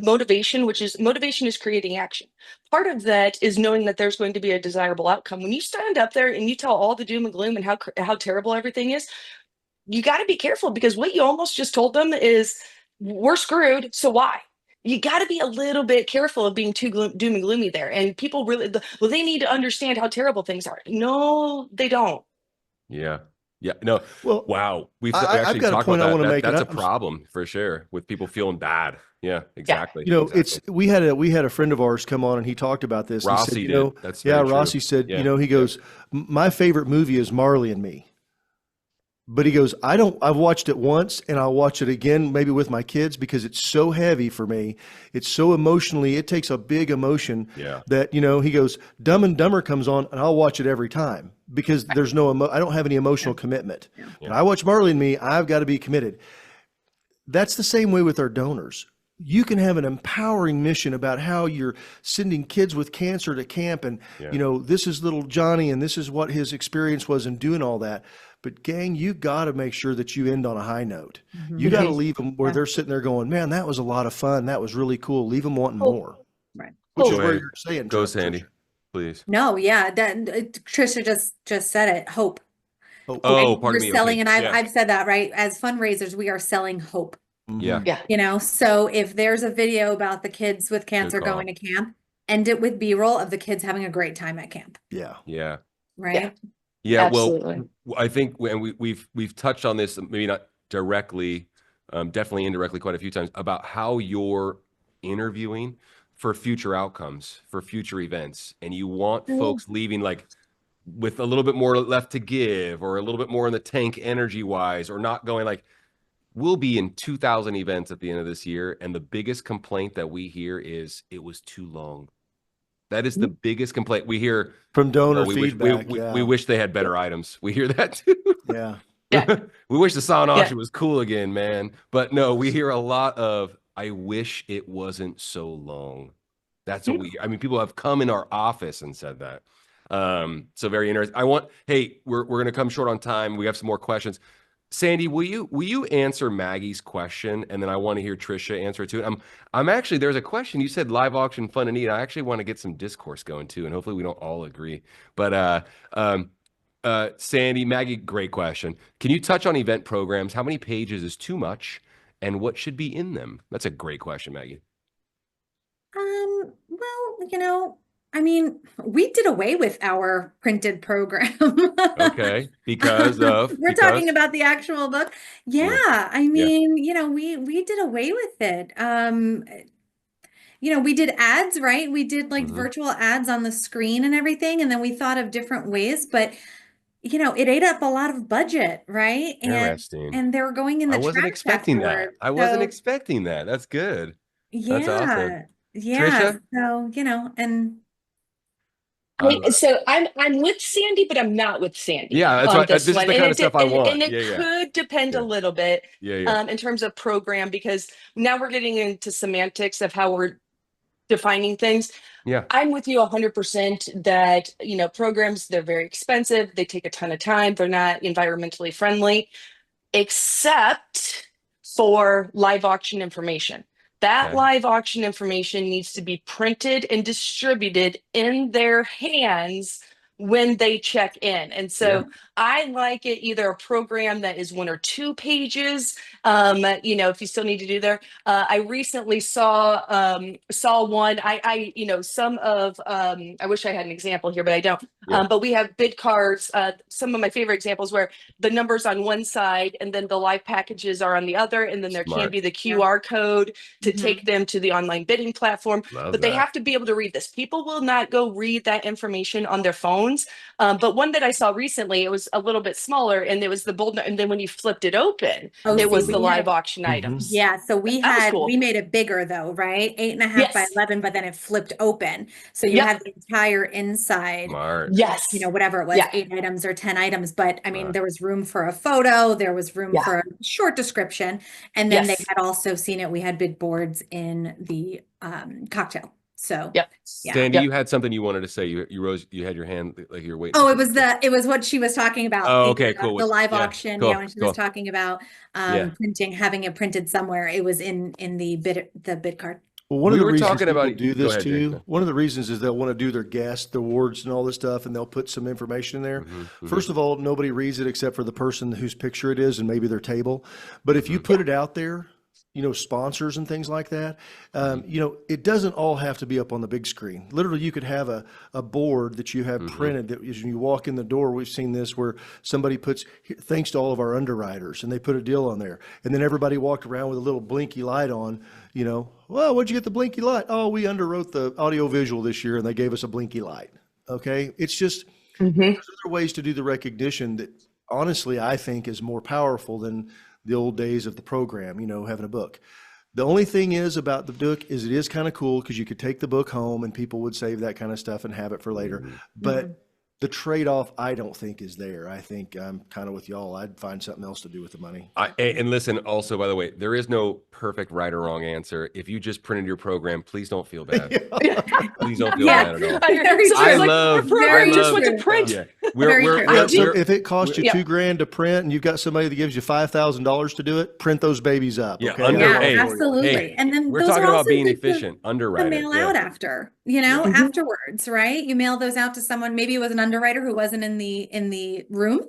motivation, which is motivation is creating action. Part of that is knowing that there's going to be a desirable outcome. When you stand up there and you tell all the doom and gloom and how terrible everything is, you got to be careful, because what you almost just told them is, we're screwed, so why? You got to be a little bit careful of being too doom and gloomy there. And people really, they need to understand how terrible things are. No, they don't. Yeah. Yeah. No. Well, Wow. We've I've actually got a talked point about I want that. to make. That's a problem for sure, with people feeling bad. Yeah, exactly. Exactly. We had a friend of ours come on and he talked about this. Rossi he said, did. That's very true. Rossi said, Yeah. he goes, my favorite movie is Marley and Me. But he goes, I've watched it once and I'll watch it again, maybe with my kids, because it's so heavy for me. It's so emotionally, it takes a big emotion that, he goes, Dumb and Dumber comes on and I'll watch it every time, because there's I don't have any emotional commitment. Yeah. When I watch Marley and Me, I've got to be committed. That's the same way with our donors. You can have an empowering mission about how you're sending kids with cancer to camp, and this is little Johnny and this is what his experience was in doing all that. But gang, you got to make sure that you end on a high note. You got to leave them where they're sitting there going, man, that was a lot of fun. That was really cool. Leave them wanting more. Right. Which is where you're saying. Go, Sandy, please. No, yeah, that Trisha just said it. Hope. Hope. Oh, We're pardon me. selling, Okay. and I've said that, right? As fundraisers, we are selling hope. Yeah. So if there's a video about the kids with cancer going to camp, end it with B-roll of the kids having a great time at camp. Yeah. Yeah. Right. Yeah. Absolutely. Well, I think, and we've touched on this, maybe not directly, definitely indirectly quite a few times, about how you're interviewing for future outcomes, for future events. And you want folks leaving like with a little bit more left to give, or a little bit more in the tank energy wise, or not going like, we'll be in 2,000 events at the end of this year. And the biggest complaint that we hear is it was too long. That is the biggest complaint we hear from donor we feedback. We wish they had better items. We hear that too. Yeah. We wish the silent auction was cool again, man. But no, we hear a lot of, I wish it wasn't so long. That's what people have come in our office and said that. So very interesting. We're going to come short on time. We have some more questions. Sandy, will you answer Maggie's question, and then I want to hear Trisha answer it too. I'm actually, there's a question. You said live auction, fun and neat. I actually want to get some discourse going too, and hopefully we don't all agree. But Sandy, Maggie, great question. Can you touch on event programs? How many pages is too much, and what should be in them? That's a great question, Maggie. Well, we did away with our printed program. Okay, because we're talking about the actual book. Yeah, we did away with it. We did ads, right? We did like virtual ads on the screen and everything, and then we thought of different ways, but it ate up a lot of budget, right? Interesting. And they were going in the I wasn't trash expecting that. afterward. I wasn't expecting that. That's good. That's awesome. Yeah. Trisha? So, and So I'm with Sandy, but I'm not with Sandy Yeah, that's on right. this This is one. the kind of stuff I want. And it Yeah, yeah, could depend a yeah, little bit yeah, yeah. in terms of program, because now we're getting into semantics of how we're defining things. Yeah. I'm with you 100% that, programs, they're very expensive. They take a ton of time. They're not environmentally friendly, except for live auction information. That Okay. live auction information needs to be printed and distributed in their hands when they check in. And Yeah. so I like it either a program that is 1 or 2 pages. If you still need to do there. I recently saw one. Some of I wish I had an example here, but I don't. Yeah. But we have bid cards. Some of my favorite examples where the numbers on one side and then the live packages are on the other, and then there can Smart. be the QR code to Mhm. take them to the online bidding platform. Love But they that. have to be able to read this. People will not go read that information on their phones. But one that I saw recently, it was a little bit smaller, and it was the bold, and then when you flipped it open, Oh, it see, was the we live had, auction Mhm. items. yeah, so we That was cool. made it bigger though, right? 8.5 by Yes. 11, but then it flipped open. So you Yep. had the entire inside, Smart. Yes. whatever it was, Yeah. 8 items or 10 items. But I mean, Smart. there was room for a photo, there was room Yeah. for a short description. And then they Yes. had also seen it. We had big boards in the cocktail. So Yep. yeah. Sandy, Yep. you had something you wanted to say. You rose. You had your hand like you're waiting. Oh, for it was something. it was what she was talking about. Oh, okay, cool. The live Yeah, auction. cool, Yeah, when she was cool. talking about Yeah. printing, having it printed somewhere. It was in the bid card. Well, one of We the were reasons talking people about- do go this ahead, Jake. too, one of the reasons is they'll want to do their guests, the awards and all this stuff, and they'll put some information in there. First of all, nobody reads it except for the person whose picture it is and maybe their table. But if you put it out there, sponsors and things like that, it doesn't all have to be up on the big screen. Literally, you could have a board that you have printed that as you walk in the door, we've seen this where somebody puts, thanks to all of our underwriters, and they put a deal on there. And then everybody walked around with a little blinky light on, well, what'd you get the blinky light? Oh, we underwrote the audio visual this year and they gave us a blinky light. Okay. It's just, there's other ways to do the recognition that honestly, I think is more powerful than the old days of the program, having a book. The only thing is about the book is it is kind of cool because you could take the book home and people would save that kind of stuff and have it for later. But the trade-off, I don't think is there. I think I'm kind of with y'all. I'd find something else to do with the money. And listen, also, by the way, there is no perfect right or wrong answer. If you just printed your program, please don't feel bad. Please don't feel bad at all. Our program just went to print. Yeah, So if it costs you $2,000 to print and you've got somebody that gives you $5,000 to do it, print those babies up. Yeah, Okay? hey, absolutely. hey, And then we're those talking are about also being good to- efficient. Underwrite to mail it. out Yeah. after, afterwards, right? You mail those out to someone, maybe it was an underwriter who wasn't in the room,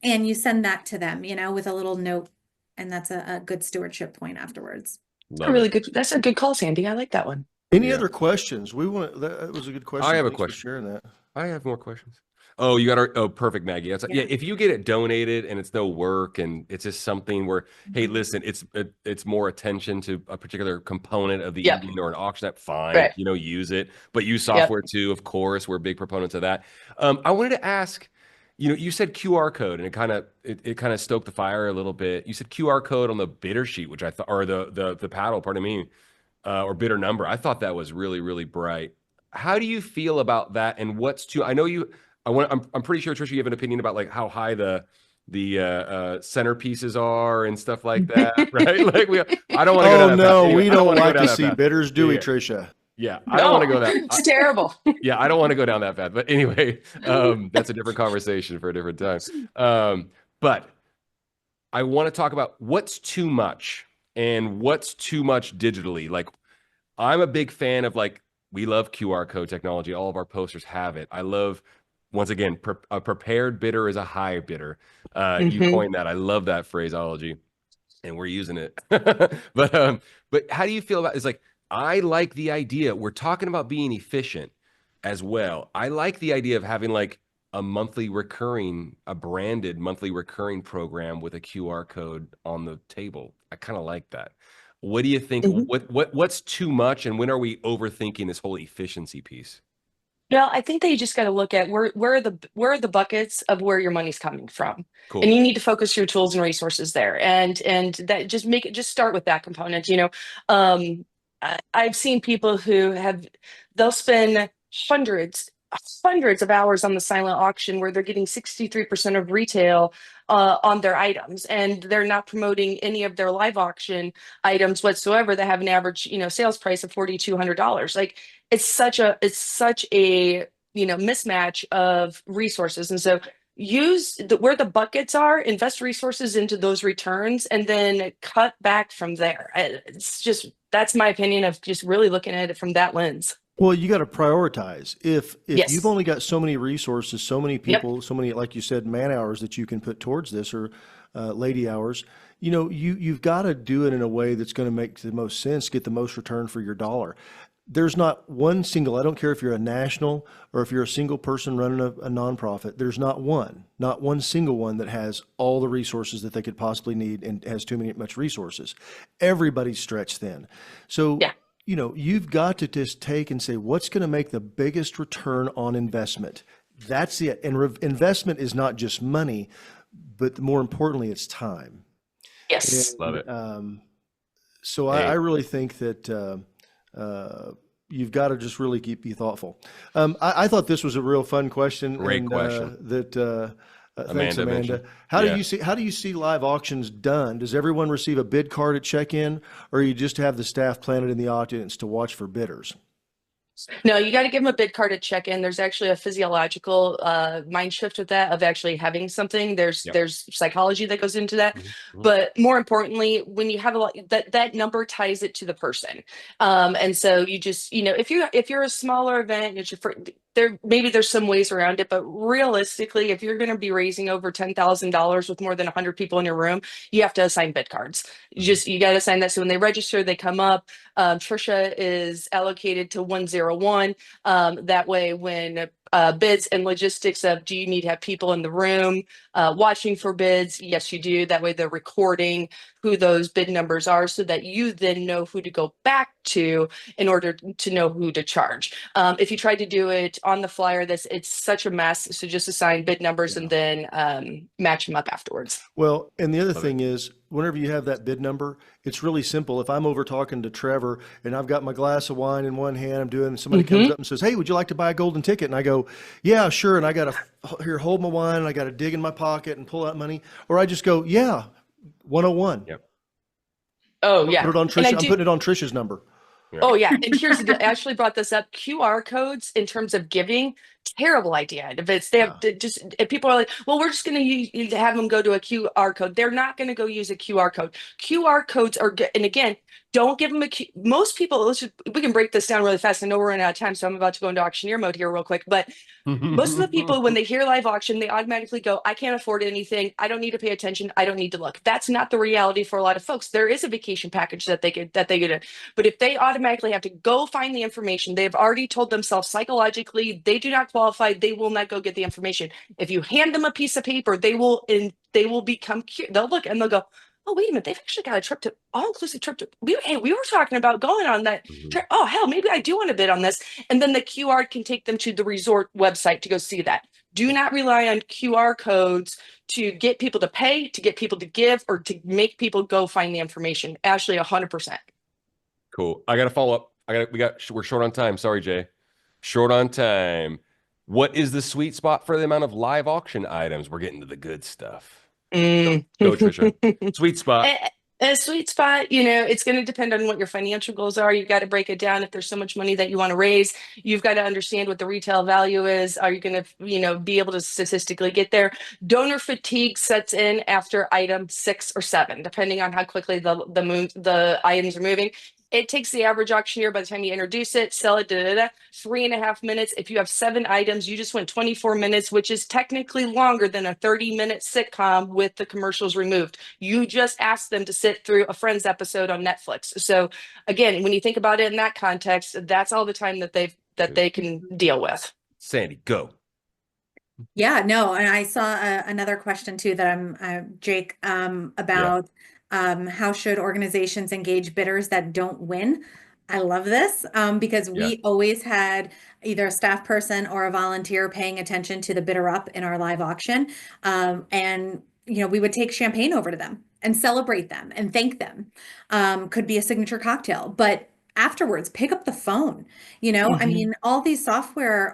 and you send that to them, with a little note, and that's a good stewardship point afterwards. Love it. That's a good call, Sandy. I like that one. Any other questions? That was a good question. I have a Thanks for question. sharing that. I have more questions. Oh, you got perfect, Maggie. That's yeah. If you get it donated and it's no work and it's just something where, hey, listen, it's more attention to a particular component of the evening or an auction, that fine, Right. use it. But use software too, of course. We're big proponents of that. I wanted to ask, you said QR code, and it kind of stoked the fire a little bit. You said QR code on the bidder sheet, which I thought, or the paddle, pardon me, or bidder number. I thought that was really, really bright. How do you feel about that? And I know you. I'm pretty sure, Trisha, you have an opinion about like how high the centerpieces are and stuff like that, right? Like I don't want to go down that path. Anyway, we don't wanna go like down to that see path. bidders, do we, Yeah. Trisha? Yeah, I don't want to go that. It's terrible. Yeah, I don't want to go down that path. But anyway, that's a different conversation for a different time. But I want to talk about what's too much and what's too much digitally. Like, I'm a big fan of we love QR code technology. All of our posters have it. I love, once again, a prepared bidder is a high bidder. You coined that. I love that phraseology, and we're using it. But how do you feel about? It's like, I like the idea. We're talking about being efficient as well. I like the idea of having a branded monthly recurring program with a QR code on the table. I kind of like that. What do you think? What's too much, and when are we overthinking this whole efficiency piece? Well, I think that you just got to look at where are the buckets of where your money's coming from, Cool. and you need to focus your tools and resources there, and that just start with that component. I've seen people they'll spend hundreds, hundreds of hours on the silent auction where they're getting 63% of retail on their items, and they're not promoting any of their live auction items whatsoever that have an average, sales price of $4,200. Like it's such a mismatch of resources. And so where the buckets are, invest resources into those returns, and then cut back from there. It's just, that's my opinion of just really looking at it from that lens. Well, you got to prioritize. If you've Yes. only got so many resources, so many Yep. people, so many, like you said, man hours that you can put towards this, or lady hours, you've got to do it in a way that's going to make the most sense, get the most return for your dollar. There's not one single, I don't care if you're a national or if you're a single person running a nonprofit, there's not one single one that has all the resources that they could possibly need and has much resources. Everybody's stretched thin. So, Yeah. you've got to just take and say, what's going to make the biggest return on investment? That's it. And investment is not just money, but more importantly, it's time. Yes. Love it. So Hey. I really think that you've got to just really be thoughtful. I thought this was a real fun question. Great and, question. Thanks, Amanda Amanda. mentioned. How Yeah. do you see live auctions done? Does everyone receive a bid card at check-in, or you just have the staff planted in the audience to watch for bidders? No, you got to give them a bid card at check-in. There's actually a physiological mind shift with that, of actually having something. There's Yep. there's psychology that goes into that. Mhm. But more importantly, when you have a lot, that number ties it to the person. And so you just, if you're a smaller event, there's some ways around it, but realistically, if you're going to be raising over $10,000 with more than 100 people in your room, you have to assign bid cards. You got to assign that. So when they register, they come up. Trisha is allocated to 101. That way, when bids and logistics of, do you need to have people in the room watching for bids? Yes, you do. That way they're recording who those bid numbers are, so that you then know who to go back to in order to know who to charge. If you tried to do it on the flyer, it's such a mess. So just assign bid numbers and then match them up afterwards. Well, and the other Love thing is, whenever you have that bid number, it's really simple. If I'm over talking to Trevor and I've got my glass of wine in one hand, somebody comes up and says, "Hey, would you like to buy a golden ticket?" And I go, "Yeah, sure." And I got to here, hold my wine, and I got to dig in my pocket and pull out money. Or I just go, "Yeah, 101." Yep. Oh yeah. Put it on And I Trisha. I'm do. putting it on Trisha's number. Oh yeah, and here's the deal. I actually brought this up. QR codes in terms of giving, terrible idea. If it's they have just, if people are like, well, we're just going to have them go to a QR code. They're not going to go use a QR code. QR codes are good. And again, don't give them most people. We can break this down really fast. I know we're running out of time, so I'm about to go into auctioneer mode here real quick. But most of the people, when they hear live auction, they automatically go, I can't afford anything. I don't need to pay attention. I don't need to look. That's not the reality for a lot of folks. There is a vacation package that they get. But if they automatically have to go find the information, they've already told themselves psychologically they do not qualify. They will not go get the information. If you hand them a piece of paper, they will become curious. They'll look and they'll go, oh, wait a minute, they've actually got a trip to all-inclusive trip to, we were talking about going on that trip. Oh, hell, maybe I do want to bid on this. And then the QR can take them to the resort website to go see that. Do not rely on QR codes to get people to pay, to get people to give, or to make people go find the information. Ashley, 100%. Cool. I got to follow up. We're short on time. Sorry, Jay. Short on time. What is the sweet spot for the amount of live auction items? We're getting to the good stuff. Go, Trisha. Sweet spot. A sweet spot, it's going to depend on what your financial goals are. You've got to break it down. If there's so much money that you want to raise, you've got to understand what the retail value is. Are you going to, be able to statistically get there? Donor fatigue sets in after item 6 or 7, depending on how quickly the items are moving. It takes the average auctioneer, by the time you introduce it, sell it, 3.5 minutes. If you have 7 items, you just went 24 minutes, which is technically longer than a 30-minute sitcom with the commercials removed. You just asked them to sit through a Friends episode on Netflix. So again, when you think about it in that context, that's all the time that they can deal with. Sandy, go. Yeah, no, and I saw another question too that Jake, about how should organizations engage bidders that don't win? I love this because we always had either a staff person or a volunteer paying attention to the bidder up in our live auction. And we would take champagne over to them and celebrate them and thank them. Could be a signature cocktail, but afterwards, pick up the phone. I Mhm. mean, all these software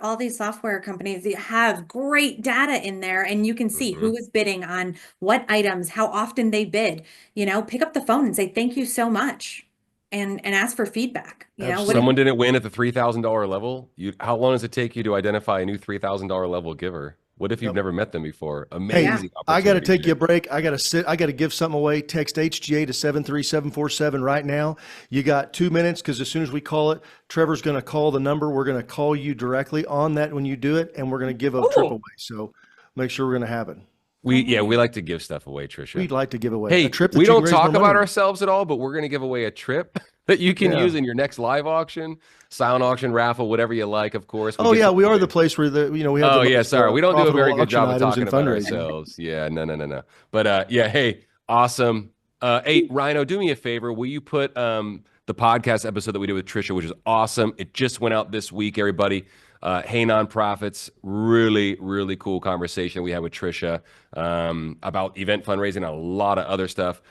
companies, they have great data in there, and you can see Mhm. who is bidding on what items, how often they bid. Pick up the phone and say thank you so much, and ask for feedback. What if Absolutely. Someone didn't win at the $3,000 level. How long does it take you to identify a new $3,000 level giver? What if you've Yep. never met them before? Hey, Amazing I got to opportunity. take you a Jake. break. I got to give something away. Text HGA to 73747 right now. You got 2 minutes, because as soon as we call it, Trevor's going to call the number. We're going to call you directly on that when you do it, and we're going to give a trip Ooh. away. So make sure we're going to have it. We like to give stuff away, Trisha. We'd like to give away a Hey, trip that we you can don't raise talk more about money with. ourselves at all, but we're going to give away a trip that you can Yeah. use in your next live auction, silent auction, raffle, whatever you like, of course. Oh yeah, some we are away. the place where we have Oh the yeah, most sorry. We don't do a very profitable good auction job of items talking in about fundraising. ourselves. Yeah, no. But yeah, hey, awesome. Hey, Rhino, do me a favor. Will you put the podcast episode that we did with Trisha, which is awesome. It just went out this week, everybody. Hey Nonprofits, really, really cool conversation we had with Trisha about event fundraising, a lot of other stuff.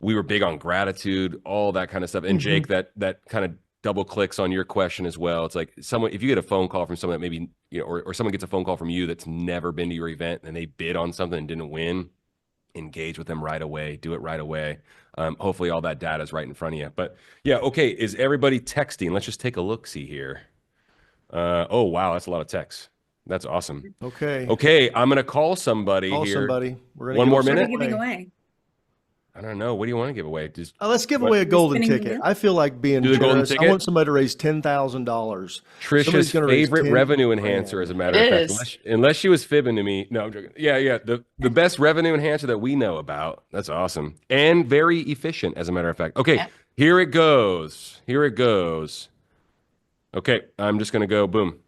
We were big on gratitude, all that kind of stuff. And Jake, that kind of double clicks on your question as well. It's like if you get a phone call from someone that maybe, or someone gets a phone call from you that's never been to your event and they bid on something and didn't win, engage with them right away, do it right away. Hopefully all that data is right in front of you. But yeah, okay. Is everybody texting? Let's just take a look-see here. Oh, wow. That's a lot of text. That's awesome. Okay. Okay. I'm going to call somebody Call here. somebody. We're gonna One give more something minute? What are we giving away? I don't know. What do you want to give away? Just Let's give What? away a golden spinning the ticket. wheel? I feel like being Do the golden generous. I ticket? want somebody to raise $10,000. Trisha's gonna raise favorite 10 revenue grand. enhancer, as a matter It of fact. is. Unless she was fibbing to me. No, I'm joking. Yeah. The best revenue enhancer that we know about. That's awesome. And very efficient, as a matter of fact. Okay, Yeah. here it goes. Okay, I'm just going to go boom.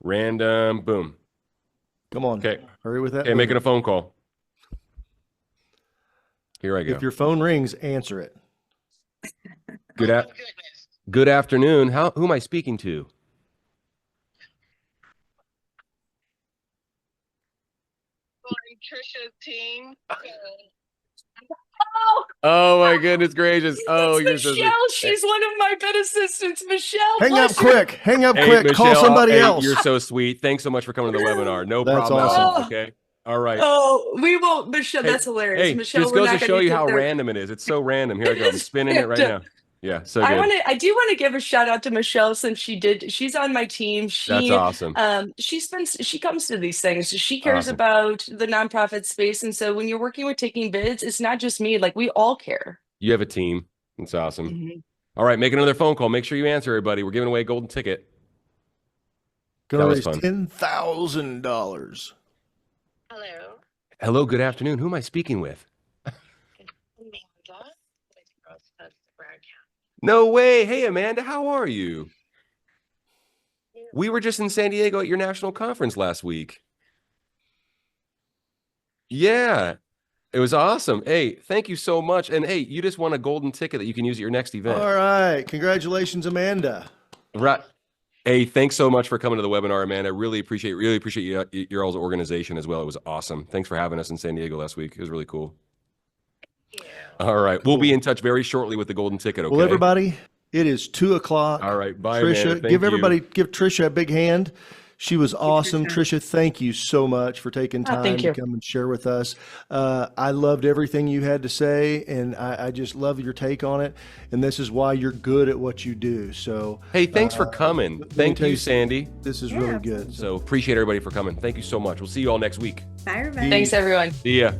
Random, boom. Come on. Okay. Hurry with that. Okay, making a movement. phone call. Here I go. If your phone rings, answer it. Good afternoon. Who am I speaking to? Trisha's team. Oh my goodness gracious. Oh, It's you're so Michelle. sweet. She's one of my bid assistants. Michelle, Hang up bless you. quick. Hang up Hey, quick. Call Michelle, somebody hey, else. You're so sweet. Thanks so much for coming to the webinar. No That's problem at all. awesome. Okay. All right. Oh, we won't, Michelle. Hey, That's hilarious. Hey, Michelle, just we're goes not to going show to you get how there. random it is. It's so random. Here I It go. I'm is spinning it right random. now. Yeah, so good. I do want to give a shout out to Michelle, since she's on my team. That's awesome. She comes to these things. She cares Awesome. about the nonprofit space. And so when you're working with taking bids, it's not just me, like we all care. You have a team. It's awesome. Mhm. All right, make another phone call. Make sure you answer, everybody. We're giving away a golden ticket. Gonna That was raise fun. $10,000. Hello. Hello, good afternoon. Who am I speaking with? Amanda with Rosebud Broward County. No way. Hey, Amanda, how are you? We were just in San Diego at your national conference last week. Yeah, it was awesome. Hey, thank you so much. And hey, you just won a golden ticket that you can use at your next event. All right. Congratulations, Amanda. Right. Hey, thanks so much for coming to the webinar, Amanda. Really appreciate your all's organization as well. It was awesome. Thanks for having us in San Diego last week. It was really cool. Yeah. All right. We'll be in touch very shortly with the golden ticket, okay? Well, everybody, it is 2:00. All right. Bye, Trisha, Amanda. Thank give you. give Trisha a big hand. She was awesome. Trisha, thank you so much for taking time thank to you. come and share with us. I loved everything you had to say, and I just love your take on it. And this is why you're good at what you do. So, Hey, thanks for coming. let me Thank tell you, you Sandy. this is Yeah, really good. So appreciate everybody for coming. Thank you so much. We'll see you all next week. Bye, everybody. Thanks, everyone. See ya.